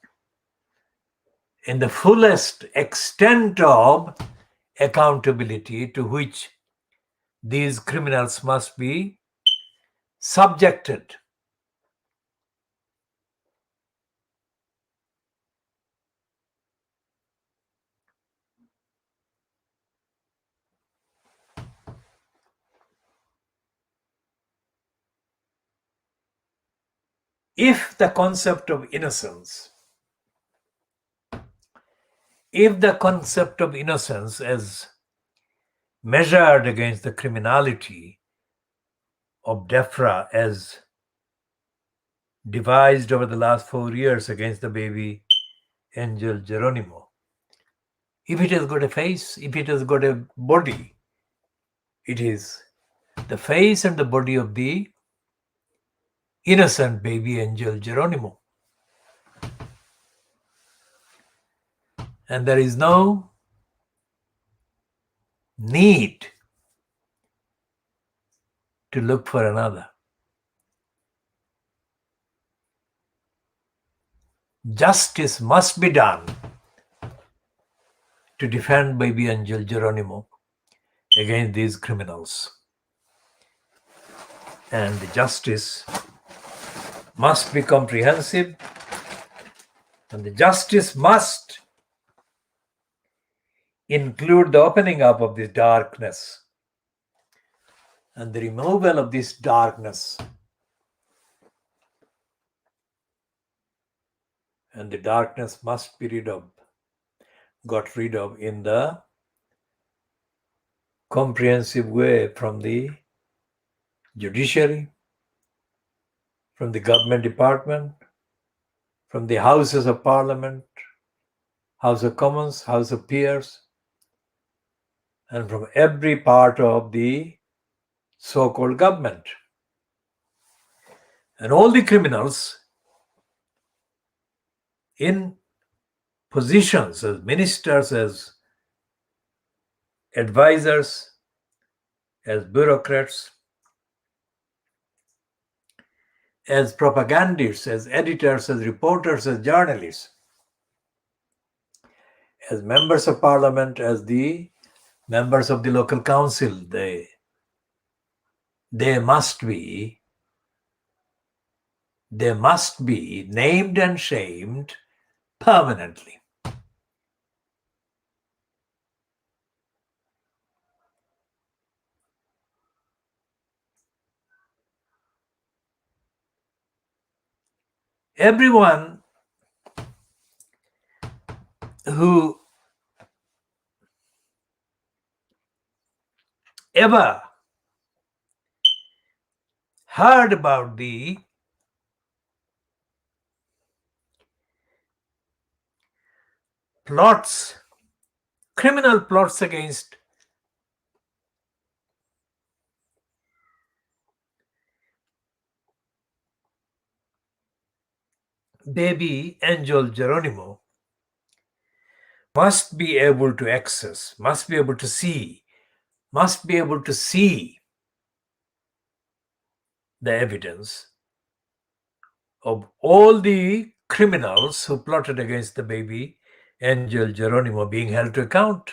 in the fullest extent of accountability to which these criminals must be subjected. if the concept of innocence as measured against the criminality of DEFRA as devised over the last 4 years against the baby Angel Geronimo, if it has got a face, if it has got a body, it is the face and the body of the innocent baby Angel Geronimo. And there is no need to look for another. Justice must be done to defend baby Angel Geronimo against these criminals. And the justice must be comprehensive, and the justice must include the opening up of this darkness and the removal of this darkness. And the darkness must be got rid of in the comprehensive way from the judiciary, from the government department, from the houses of parliament, House of Commons, House of Peers, and from every part of the so-called government. And all the criminals in positions as ministers, as advisors, as bureaucrats, as propagandists, as editors, as reporters, as journalists, as members of parliament, as the members of the local council, they must be named and shamed permanently. Everyone who ever heard about the plots, criminal plots against baby Angel Geronimo, must be able to access, must be able to see the evidence of all the criminals who plotted against the baby Angel Geronimo being held to account.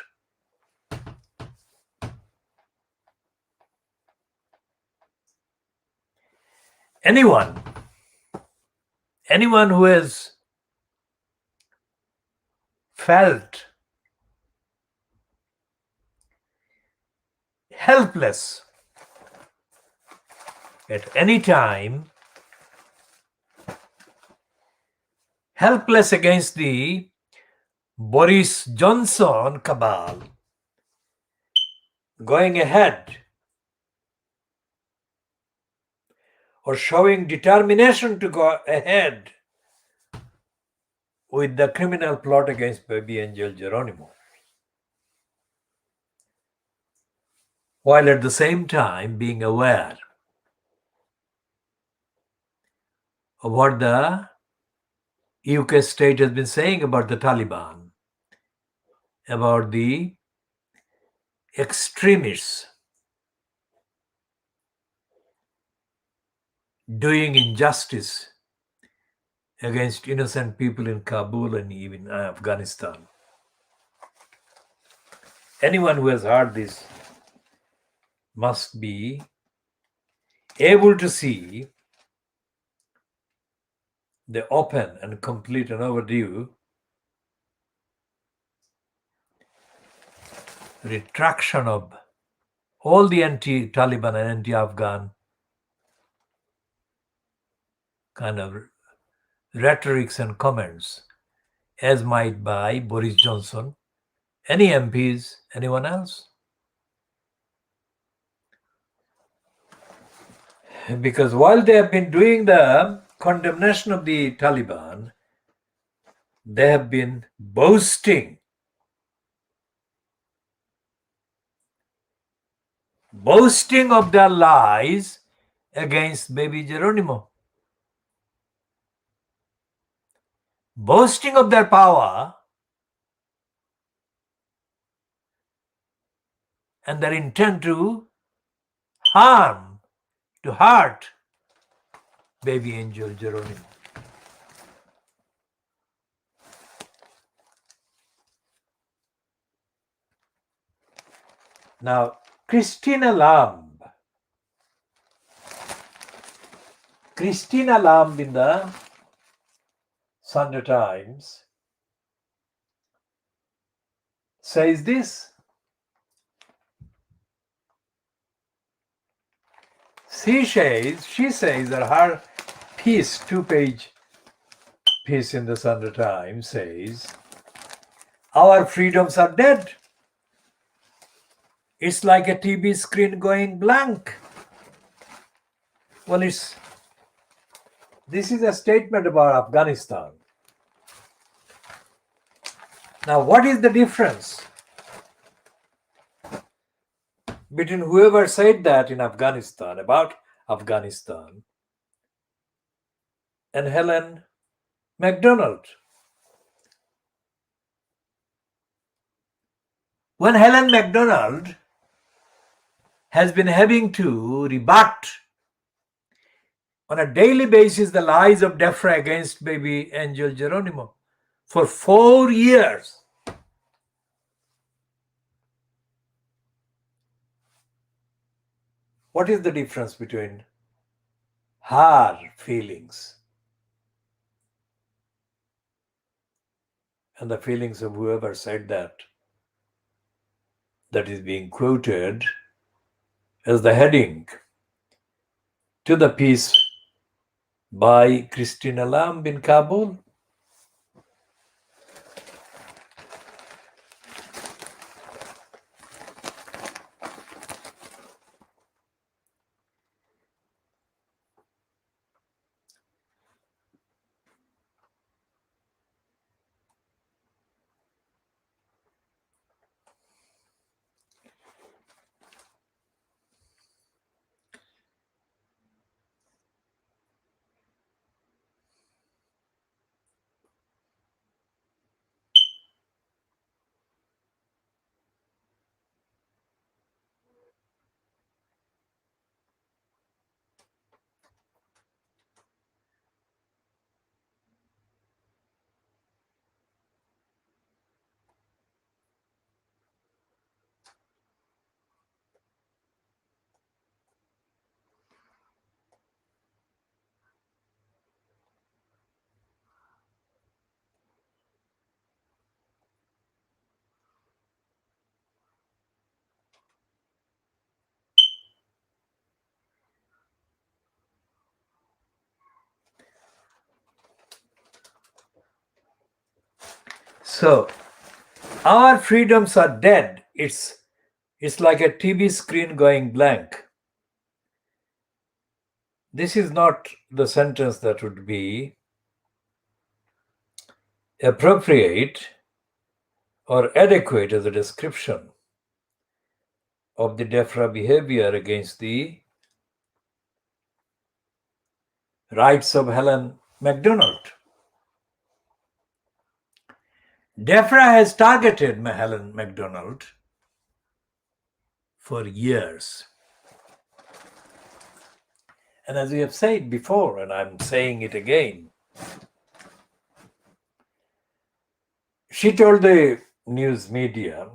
Anyone who has felt helpless at any time, helpless against the Boris Johnson cabal going ahead or showing determination to go ahead with the criminal plot against baby Angel Geronimo, while at the same time being aware of what the UK state has been saying about the Taliban, about the extremists doing injustice against innocent people in Kabul and even Afghanistan. Anyone who has heard this must be able to see the open and complete and overdue retraction of all the anti-Taliban and anti-Afghan kind of rhetorics and comments, as might by Boris Johnson, any MPs, anyone else. Because while they have been doing the condemnation of the Taliban, they have been boasting of their lies against baby Geronimo, boasting of their power and their intent to hurt baby angel Geronimo. Now, Christina Lamb in the Sunday Times says this. She says that her piece, 2-page piece in the Sunday Times, says, our freedoms are dead. It's like a TV screen going blank. Well, this is a statement about Afghanistan. Now, what is the difference between whoever said that in Afghanistan, about Afghanistan, and Helen MacDonald? When Helen MacDonald has been having to rebut on a daily basis the lies of DEFRA against baby angel Geronimo for 4 years. What is the difference between her feelings and the feelings of whoever said that is being quoted as the heading to the piece by Christina Lamb in Kabul? So, our freedoms are dead. It's like a TV screen going blank. This is not the sentence that would be appropriate or adequate as a description of the DEFRA behavior against the rights of Helen MacDonald. DEFRA has targeted Helen MacDonald for years. And as we have said before, and I'm saying it again, she told the news media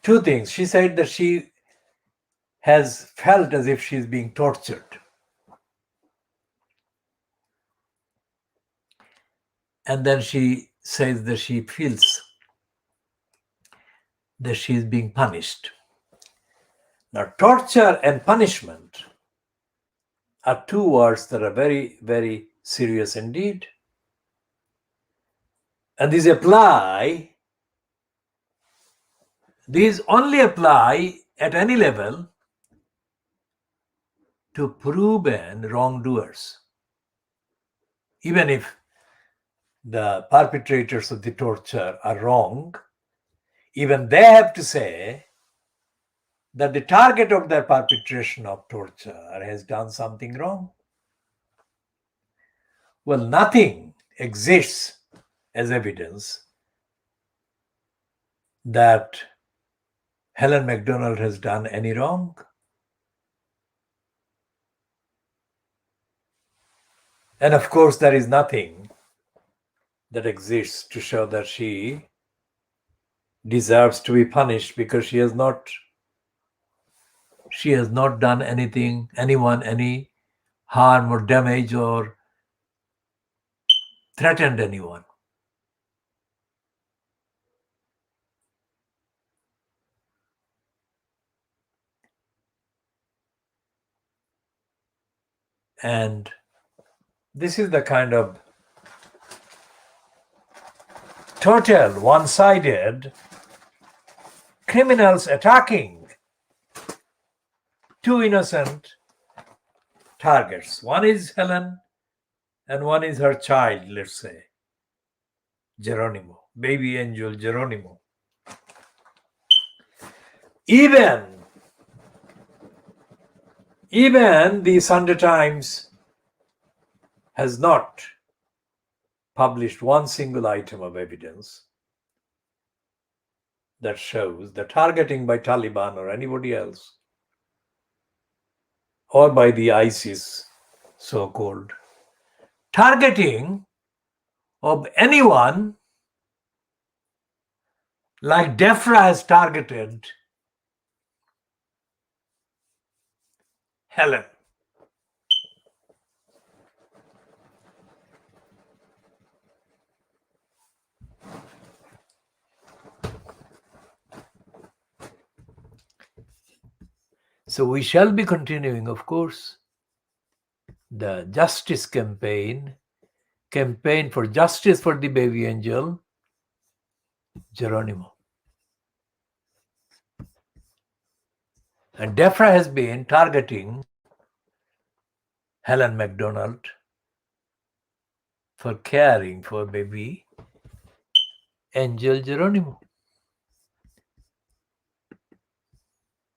two things. She said that she has felt as if she's being tortured. And then she says that she feels that she is being punished. Now, torture and punishment are two words that are very, very serious indeed. And these only apply at any level to proven wrongdoers. Even if the perpetrators of the torture are wrong, even they have to say that the target of their perpetration of torture has done something wrong. Well, nothing exists as evidence that Helen MacDonald has done any wrong. And of course, there is nothing that exists to show that she deserves to be punished, because she has not done anyone any harm or damage or threatened anyone. And this is the kind of total one-sided criminals attacking two innocent targets. One is Helen and one is her child, let's say, Geronimo, baby angel Geronimo. Even the Sunday Times has not published one single item of evidence that shows the targeting by Taliban or anybody else, or by the ISIS, so-called, targeting of anyone like DEFRA has targeted Helen. So we shall be continuing, of course, the justice campaign for justice for the baby angel Geronimo. And DEFRA has been targeting Helen MacDonald for caring for baby angel Geronimo.